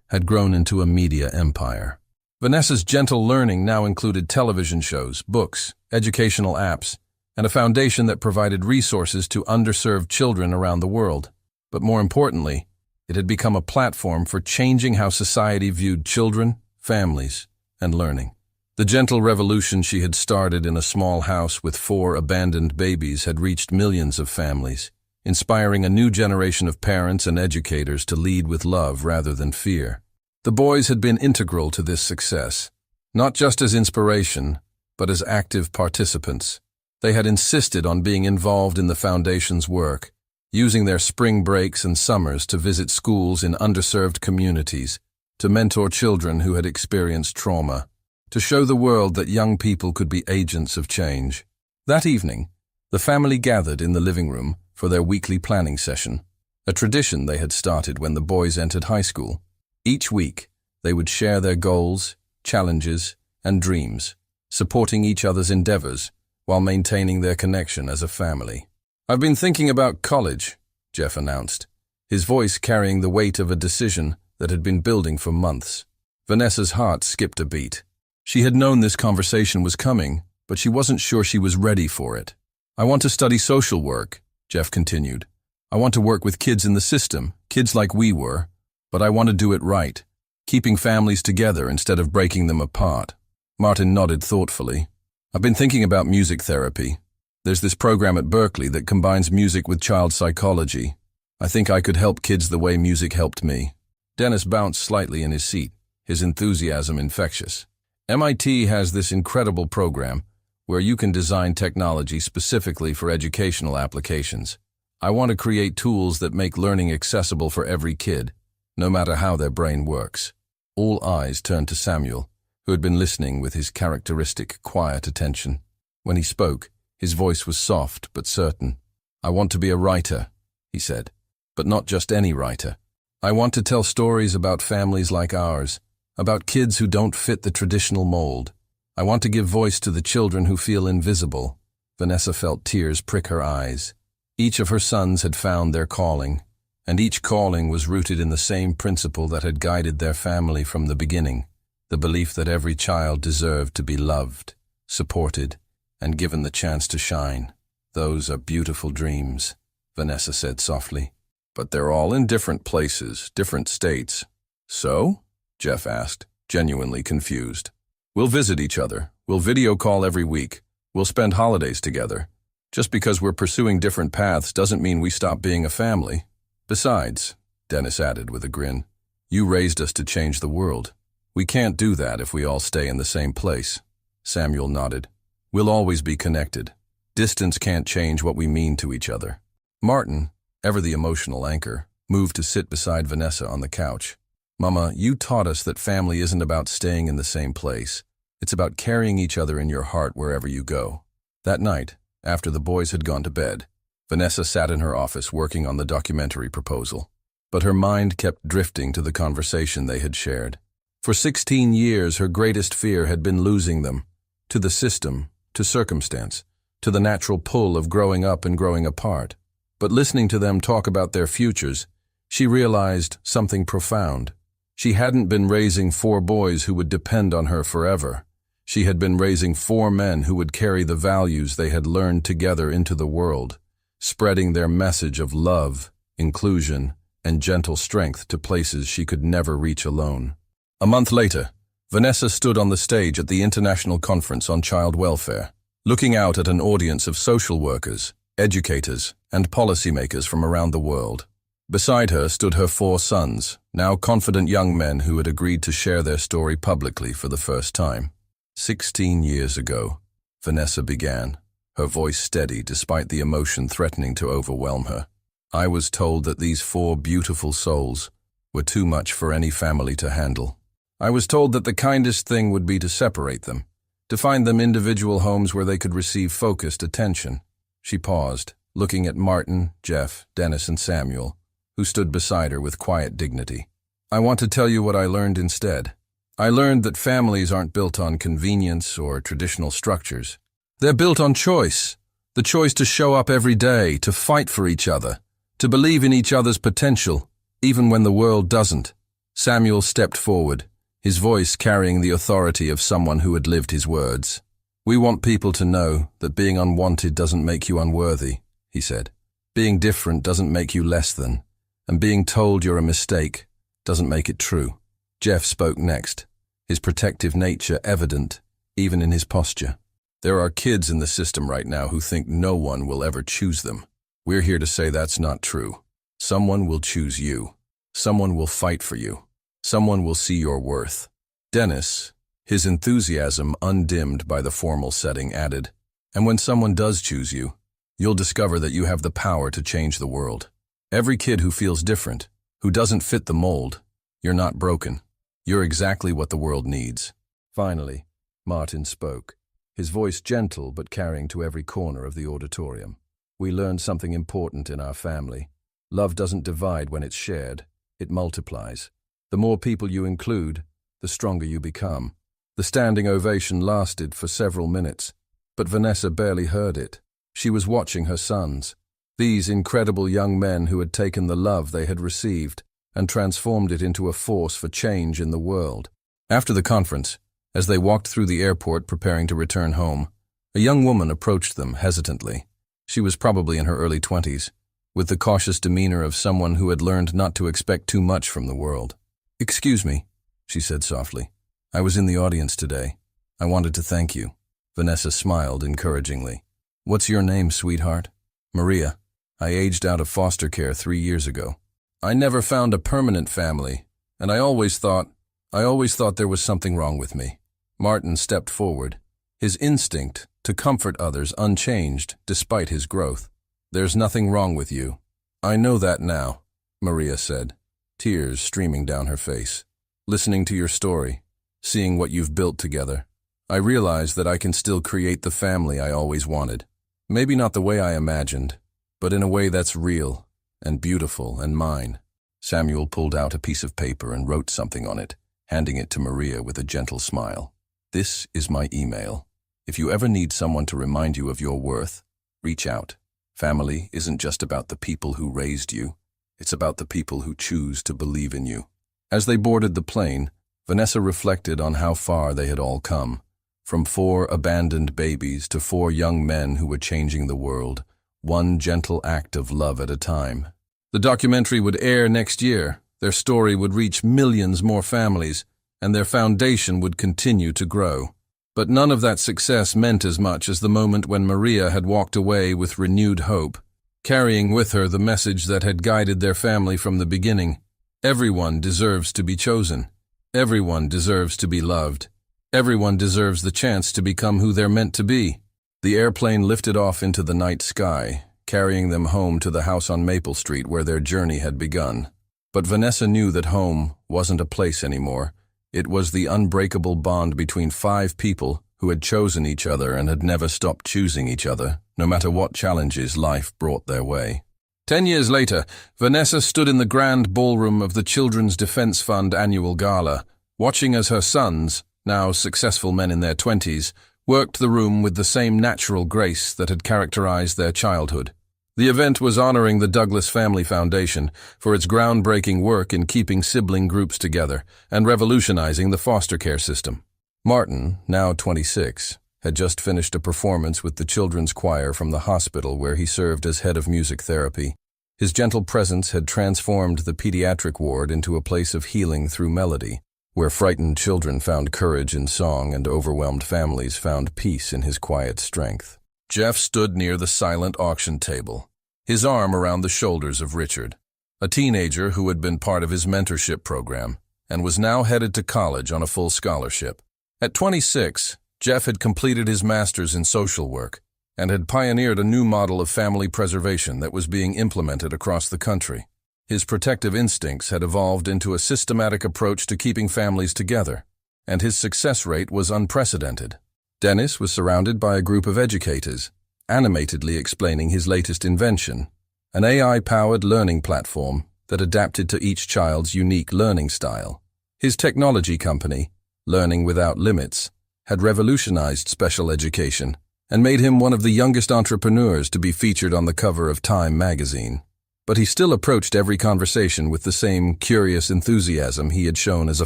had grown into a media empire. Vanessa's gentle learning now included television shows, books, educational apps, and a foundation that provided resources to underserved children around the world. But more importantly, it had become a platform for changing how society viewed children, families, and learning. The gentle revolution she had started in a small house with 4 abandoned babies had reached millions of families, inspiring a new generation of parents and educators to lead with love rather than fear. The boys had been integral to this success, not just as inspiration, but as active participants. They had insisted on being involved in the foundation's work, using their spring breaks and summers to visit schools in underserved communities, to mentor children who had experienced trauma, to show the world that young people could be agents of change. That evening, The family gathered in the living room for their weekly planning session, a tradition they had started when the boys entered high school. Each week, they would share their goals, challenges, and dreams, supporting each other's endeavors while maintaining their connection as a family. "I've been thinking about college," Jeff announced, his voice carrying the weight of a decision that had been building for months. Vanessa's heart skipped a beat. She had known this conversation was coming, but she wasn't sure she was ready for it. "I want to study social work," Jeff continued. "I want to work with kids in the system, kids like we were, but I want to do it right, keeping families together instead of breaking them apart." Martin nodded thoughtfully. "I've been thinking about music therapy. There's this program at Berkeley that combines music with child psychology. I think I could help kids the way music helped me." Dennis bounced slightly in his seat, his enthusiasm infectious. "MIT has this incredible program where you can design technology specifically for educational applications. I want to create tools that make learning accessible for every kid, no matter how their brain works." All eyes turned to Samuel, who had been listening with his characteristic quiet attention. When he spoke, his voice was soft but certain. "I want to be a writer," he said, "but not just any writer. I want to tell stories about families like ours, about kids who don't fit the traditional mold. I want to give voice to the children who feel invisible." Vanessa felt tears prick her eyes. Each of her sons had found their calling, and each calling was rooted in the same principle that had guided their family from the beginning, the belief that every child deserved to be loved, supported, and given the chance to shine. "Those are beautiful dreams," Vanessa said softly. "But they're all in different places, different states." "So?" Jeff asked, genuinely confused. "We'll visit each other. We'll video call every week. We'll spend holidays together. Just because we're pursuing different paths doesn't mean we stop being a family. Besides," Dennis added with a grin, "you raised us to change the world. We can't do that if we all stay in the same place." Samuel nodded. "We'll always be connected. Distance can't change what we mean to each other." Martin, ever the emotional anchor, moved to sit beside Vanessa on the couch. "Mama, you taught us that family isn't about staying in the same place. It's about carrying each other in your heart wherever you go." That night, after the boys had gone to bed, Vanessa sat in her office working on the documentary proposal. But her mind kept drifting to the conversation they had shared. For 16 years, her greatest fear had been losing them, to the system, to circumstance, to the natural pull of growing up and growing apart. But listening to them talk about their futures, she realized something profound. She hadn't been raising 4 boys who would depend on her forever. She had been raising 4 men who would carry the values they had learned together into the world, spreading their message of love, inclusion, and gentle strength to places she could never reach alone. A month later, Vanessa stood on the stage at the International Conference on Child Welfare, looking out at an audience of social workers, educators, and policymakers from around the world. Beside her stood her 4 sons, now confident young men who had agreed to share their story publicly for the first time. 16 years ago, Vanessa began, her voice steady despite the emotion threatening to overwhelm her. "I was told that these 4 beautiful souls were too much for any family to handle. I was told that the kindest thing would be to separate them, to find them individual homes where they could receive focused attention." She paused, looking at Martin, Jeff, Dennis, and Samuel, who stood beside her with quiet dignity. "I want to tell you what I learned instead. I learned that families aren't built on convenience or traditional structures. They're built on choice, the choice to show up every day, to fight for each other, to believe in each other's potential, even when the world doesn't." Samuel stepped forward, his voice carrying the authority of someone who had lived his words. "We want people to know that being unwanted doesn't make you unworthy," he said. "Being different doesn't make you less than, and being told you're a mistake doesn't make it true." Jeff spoke next, his protective nature evident, even in his posture. "There are kids in the system right now who think no one will ever choose them. We're here to say that's not true. Someone will choose you. Someone will fight for you. Someone will see your worth." Dennis, his enthusiasm undimmed by the formal setting, added, "And when someone does choose you, you'll discover that you have the power to change the world. Every kid who feels different, who doesn't fit the mold, you're not broken. You're exactly what the world needs." Finally, Martin spoke, his voice gentle but carrying to every corner of the auditorium. We learned something important in our family. Love doesn't divide when it's shared, it multiplies. The more people you include, the stronger you become. The standing ovation lasted for several minutes, but Vanessa barely heard it. She was watching her sons, these incredible young men who had taken the love they had received and transformed it into a force for change in the world. After the conference, as they walked through the airport preparing to return home, a young woman approached them hesitantly. She was probably in her early 20s, with the cautious demeanor of someone who had learned not to expect too much from the world. "Excuse me," she said softly. "I was in the audience today. I wanted to thank you." Vanessa smiled encouragingly. "What's your name, sweetheart?" "Maria. I aged out of foster care 3 years ago. I never found a permanent family, and I always thought there was something wrong with me." Martin stepped forward, his instinct to comfort others unchanged despite his growth. "There's nothing wrong with you. I know that now," Maria said, tears streaming down her face. "Listening to your story, seeing what you've built together, I realize that I can still create the family I always wanted. Maybe not the way I imagined, but in a way that's real and beautiful and mine." Samuel pulled out a piece of paper and wrote something on it, handing it to Maria with a gentle smile. "This is my email. If you ever need someone to remind you of your worth, reach out. Family isn't just about the people who raised you. It's about the people who choose to believe in you." As they boarded the plane, Vanessa reflected on how far they had all come. From 4 abandoned babies to 4 young men who were changing the world, one gentle act of love at a time. The documentary would air next year, their story would reach millions more families, and their foundation would continue to grow. But none of that success meant as much as the moment when Maria had walked away with renewed hope, carrying with her the message that had guided their family from the beginning. Everyone deserves to be chosen. Everyone deserves to be loved. Everyone deserves the chance to become who they're meant to be. The airplane lifted off into the night sky, carrying them home to the house on Maple Street where their journey had begun. But Vanessa knew that home wasn't a place anymore. It was the unbreakable bond between 5 people who had chosen each other and had never stopped choosing each other, no matter what challenges life brought their way. 10 years later, Vanessa stood in the grand ballroom of the Children's Defense Fund annual gala, watching as her sons, now successful men in their 20s, worked the room with the same natural grace that had characterized their childhood. The event was honoring the Douglas Family Foundation for its groundbreaking work in keeping sibling groups together and revolutionizing the foster care system. Martin, now 26, had just finished a performance with the children's choir from the hospital where he served as head of music therapy. His gentle presence had transformed the pediatric ward into a place of healing through melody, where frightened children found courage in song and overwhelmed families found peace in his quiet strength. Jeff stood near the silent auction table, his arm around the shoulders of Richard, a teenager who had been part of his mentorship program and was now headed to college on a full scholarship. At 26, Jeff had completed his master's in social work and had pioneered a new model of family preservation that was being implemented across the country. His protective instincts had evolved into a systematic approach to keeping families together, and his success rate was unprecedented. Dennis was surrounded by a group of educators, animatedly explaining his latest invention, an AI-powered learning platform that adapted to each child's unique learning style. His technology company, Learning Without Limits, had revolutionized special education and made him one of the youngest entrepreneurs to be featured on the cover of Time magazine. But he still approached every conversation with the same curious enthusiasm he had shown as a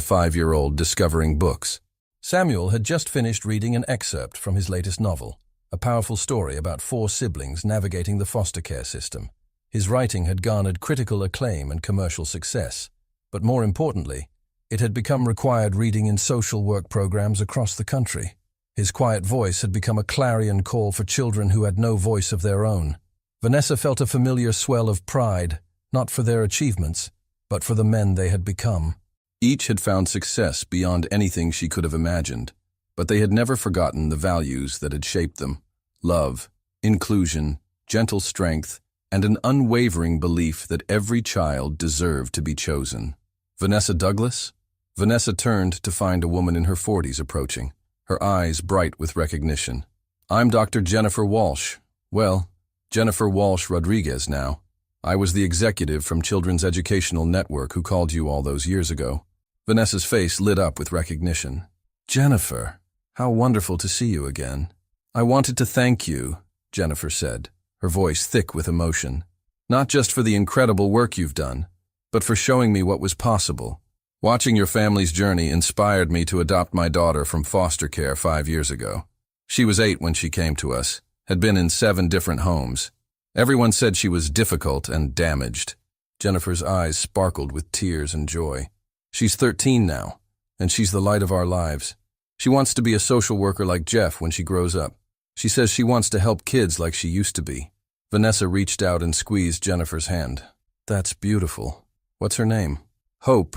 5-year-old discovering books. Samuel had just finished reading an excerpt from his latest novel, a powerful story about 4 siblings navigating the foster care system. His writing had garnered critical acclaim and commercial success, but more importantly, it had become required reading in social work programs across the country. His quiet voice had become a clarion call for children who had no voice of their own. Vanessa felt a familiar swell of pride, not for their achievements, but for the men they had become. Each had found success beyond anything she could have imagined, but they had never forgotten the values that had shaped them: love, inclusion, gentle strength, and an unwavering belief that every child deserved to be chosen. Vanessa Douglas? Vanessa turned to find a woman in her 40s approaching, her eyes bright with recognition. "I'm Dr. Jennifer Walsh. Well, Jennifer Walsh Rodriguez now. I was the executive from Children's Educational Network who called you all those years ago." Vanessa's face lit up with recognition. "Jennifer, how wonderful to see you again." "I wanted to thank you," Jennifer said, her voice thick with emotion. "Not just for the incredible work you've done, but for showing me what was possible. Watching your family's journey inspired me to adopt my daughter from foster care 5 years ago. She was 8 when she came to us, had been in 7 different homes. Everyone said she was difficult and damaged." Jennifer's eyes sparkled with tears and joy. "She's 13 now, and she's the light of our lives. She wants to be a social worker like Jeff when she grows up. She says she wants to help kids like she used to be." Vanessa reached out and squeezed Jennifer's hand. "That's beautiful. What's her name?" "Hope,"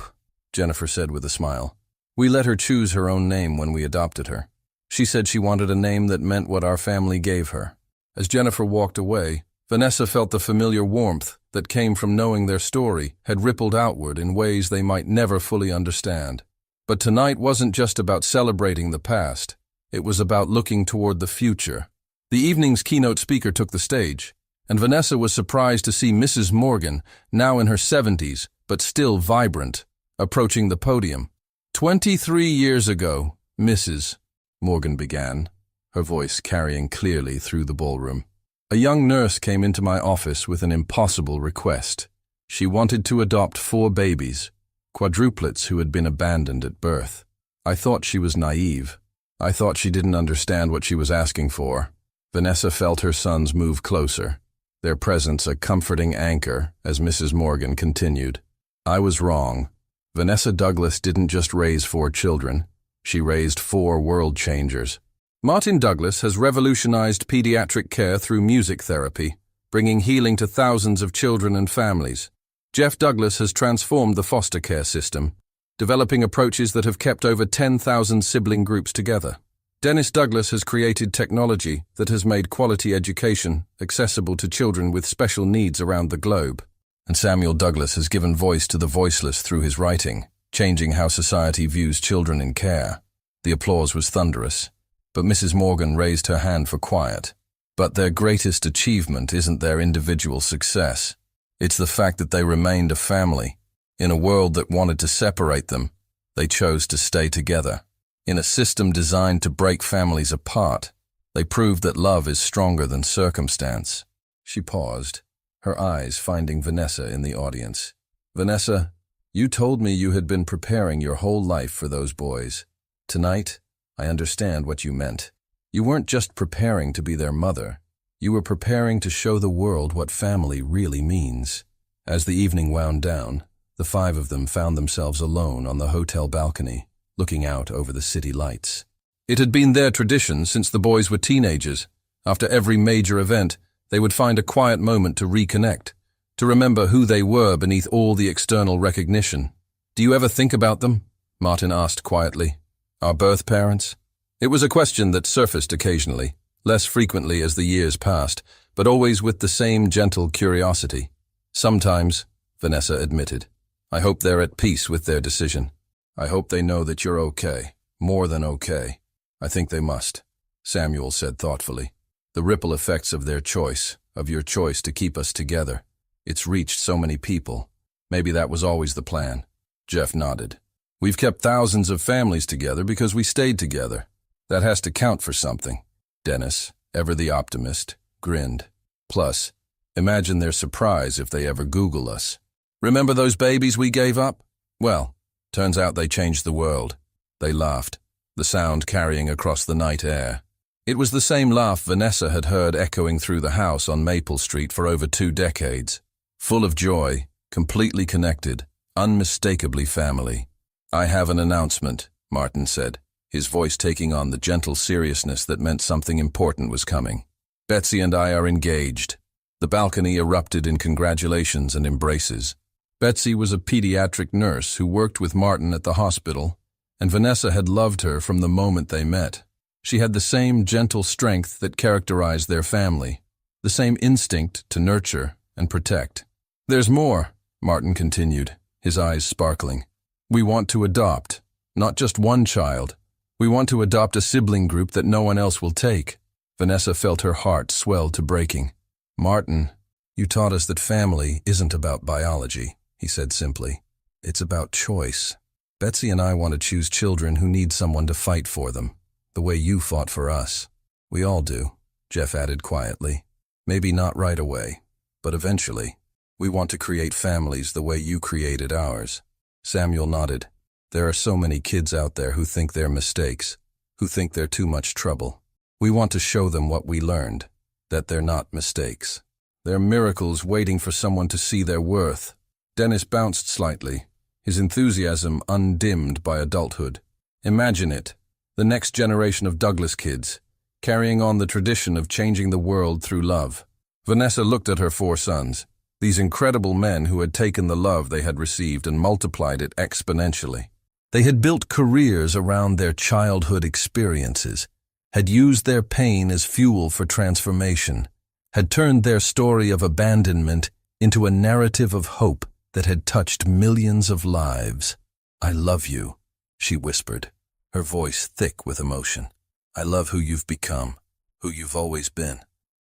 Jennifer said with a smile. "We let her choose her own name when we adopted her. She said she wanted a name that meant what our family gave her." As Jennifer walked away, Vanessa felt the familiar warmth that came from knowing their story had rippled outward in ways they might never fully understand. But tonight wasn't just about celebrating the past. It was about looking toward the future. The evening's keynote speaker took the stage, and Vanessa was surprised to see Mrs. Morgan, now in her 70s, but still vibrant, approaching the podium. "23 years ago, Mrs." Morgan began, her voice carrying clearly through the ballroom. "A young nurse came into my office with an impossible request. She wanted to adopt 4 babies, quadruplets who had been abandoned at birth. I thought she was naive. I thought she didn't understand what she was asking for." Vanessa felt her sons move closer, their presence a comforting anchor as Mrs. Morgan continued. "I was wrong. Vanessa Douglas didn't just raise 4 children. She raised 4 world changers." Martin Douglas has revolutionized pediatric care through music therapy, bringing healing to thousands of children and families. Jeff Douglas has transformed the foster care system, developing approaches that have kept over 10,000 sibling groups together. Dennis Douglas has created technology that has made quality education accessible to children with special needs around the globe. And Samuel Douglas has given voice to the voiceless through his writing, changing how society views children in care. The applause was thunderous, but Mrs. Morgan raised her hand for quiet. But their greatest achievement isn't their individual success. It's the fact that they remained a family. In a world that wanted to separate them, they chose to stay together. In a system designed to break families apart, they proved that love is stronger than circumstance. She paused, her eyes finding Vanessa in the audience. "Vanessa, you told me you had been preparing your whole life for those boys. Tonight, I understand what you meant. You weren't just preparing to be their mother. You were preparing to show the world what family really means." As the evening wound down, the 5 of them found themselves alone on the hotel balcony, looking out over the city lights. It had been their tradition since the boys were teenagers. After every major event, they would find a quiet moment to reconnect, to remember who they were beneath all the external recognition. "Do you ever think about them?" Martin asked quietly. "Our birth parents?" It was a question that surfaced occasionally, less frequently as the years passed, but always with the same gentle curiosity. "Sometimes," Vanessa admitted. "I hope they're at peace with their decision. I hope they know that you're okay, more than okay." "I think they must," Samuel said thoughtfully. "The ripple effects of their choice, of your choice to keep us together. It's reached so many people. Maybe that was always the plan." Jeff nodded. "We've kept thousands of families together because we stayed together. That has to count for something." Dennis, ever the optimist, grinned. "Plus, imagine their surprise if they ever Google us. Remember those babies we gave up? Well, turns out they changed the world." They laughed, the sound carrying across the night air. It was the same laugh Vanessa had heard echoing through the house on Maple Street for over 2 decades. Full of joy, completely connected, unmistakably family. "I have an announcement," Martin said, his voice taking on the gentle seriousness that meant something important was coming. "Betsy and I are engaged." The balcony erupted in congratulations and embraces. Betsy was a pediatric nurse who worked with Martin at the hospital, and Vanessa had loved her from the moment they met. She had the same gentle strength that characterized their family, the same instinct to nurture and protect. "There's more," Martin continued, his eyes sparkling. "We want to adopt, not just one child, We want to adopt a sibling group that no one else will take. Vanessa felt her heart swell to breaking. Martin, you taught us that family isn't about biology, he said simply. It's about choice. Betsy and I want to choose children who need someone to fight for them, the way you fought for us. We all do, Jeff added quietly. Maybe not right away, but eventually. We want to create families the way you created ours. Samuel nodded. There are so many kids out there who think they're mistakes, who think they're too much trouble. We want to show them what we learned, that they're not mistakes. They're miracles waiting for someone to see their worth. Dennis bounced slightly, his enthusiasm undimmed by adulthood. Imagine it, the next generation of Douglas kids, carrying on the tradition of changing the world through love. Vanessa looked at her 4 sons, these incredible men who had taken the love they had received and multiplied it exponentially. They had built careers around their childhood experiences, had used their pain as fuel for transformation, had turned their story of abandonment into a narrative of hope that had touched millions of lives. I love you, she whispered, her voice thick with emotion. I love who you've become, who you've always been.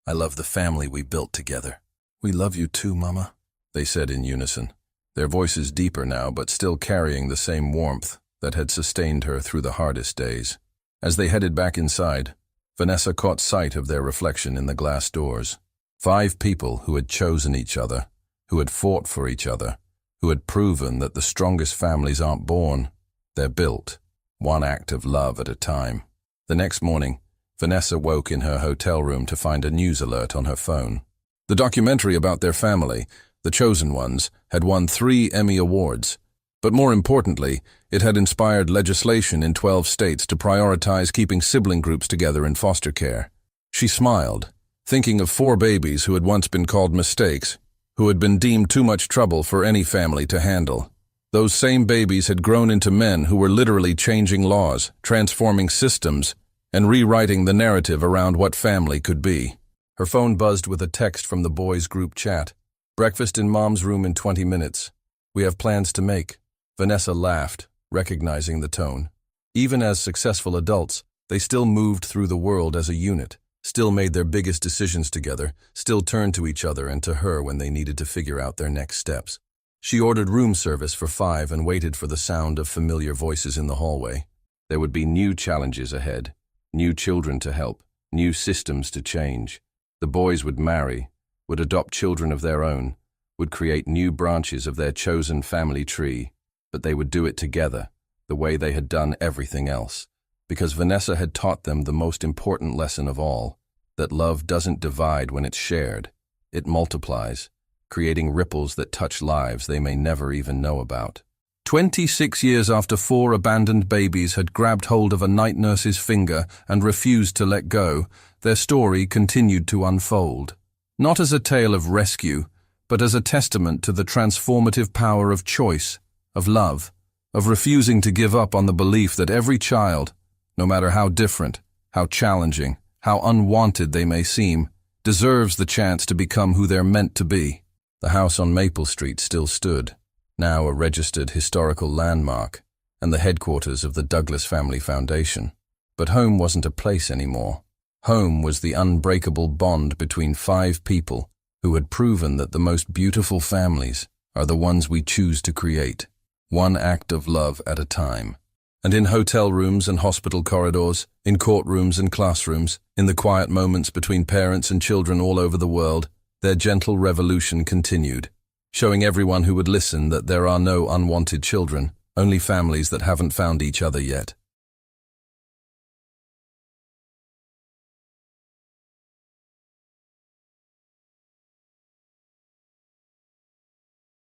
I love the family we built together. We love you too, Mama, they said in unison, their voices deeper now but still carrying the same warmth that had sustained her through the hardest days. As they headed back inside, Vanessa caught sight of their reflection in the glass doors. 5 people who had chosen each other, who had fought for each other, who had proven that the strongest families aren't born, they're built, one act of love at a time. The next morning, Vanessa woke in her hotel room to find a news alert on her phone. The documentary about their family, The Chosen Ones, had won 3 Emmy Awards. But more importantly, it had inspired legislation in 12 states to prioritize keeping sibling groups together in foster care. She smiled, thinking of 4 babies who had once been called mistakes, who had been deemed too much trouble for any family to handle. Those same babies had grown into men who were literally changing laws, transforming systems, and rewriting the narrative around what family could be. Her phone buzzed with a text from the boys' group chat. Breakfast in Mom's room in 20 minutes. We have plans to make. Vanessa laughed, recognizing the tone. Even as successful adults, they still moved through the world as a unit, still made their biggest decisions together, still turned to each other and to her when they needed to figure out their next steps. She ordered room service for 5 and waited for the sound of familiar voices in the hallway. There would be new challenges ahead, new children to help, new systems to change. The boys would marry, would adopt children of their own, would create new branches of their chosen family tree, but they would do it together, the way they had done everything else. Because Vanessa had taught them the most important lesson of all, that love doesn't divide when it's shared. It multiplies, creating ripples that touch lives they may never even know about. 26 years after 4 abandoned babies had grabbed hold of a night nurse's finger and refused to let go, their story continued to unfold. Not as a tale of rescue, but as a testament to the transformative power of choice, of love, of refusing to give up on the belief that every child, no matter how different, how challenging, how unwanted they may seem, deserves the chance to become who they're meant to be. The house on Maple Street still stood, now a registered historical landmark, and the headquarters of the Douglas Family Foundation. But home wasn't a place anymore. Home was the unbreakable bond between 5 people who had proven that the most beautiful families are the ones we choose to create, one act of love at a time. And in hotel rooms and hospital corridors, in courtrooms and classrooms, in the quiet moments between parents and children all over the world, their gentle revolution continued, showing everyone who would listen that there are no unwanted children, only families that haven't found each other yet.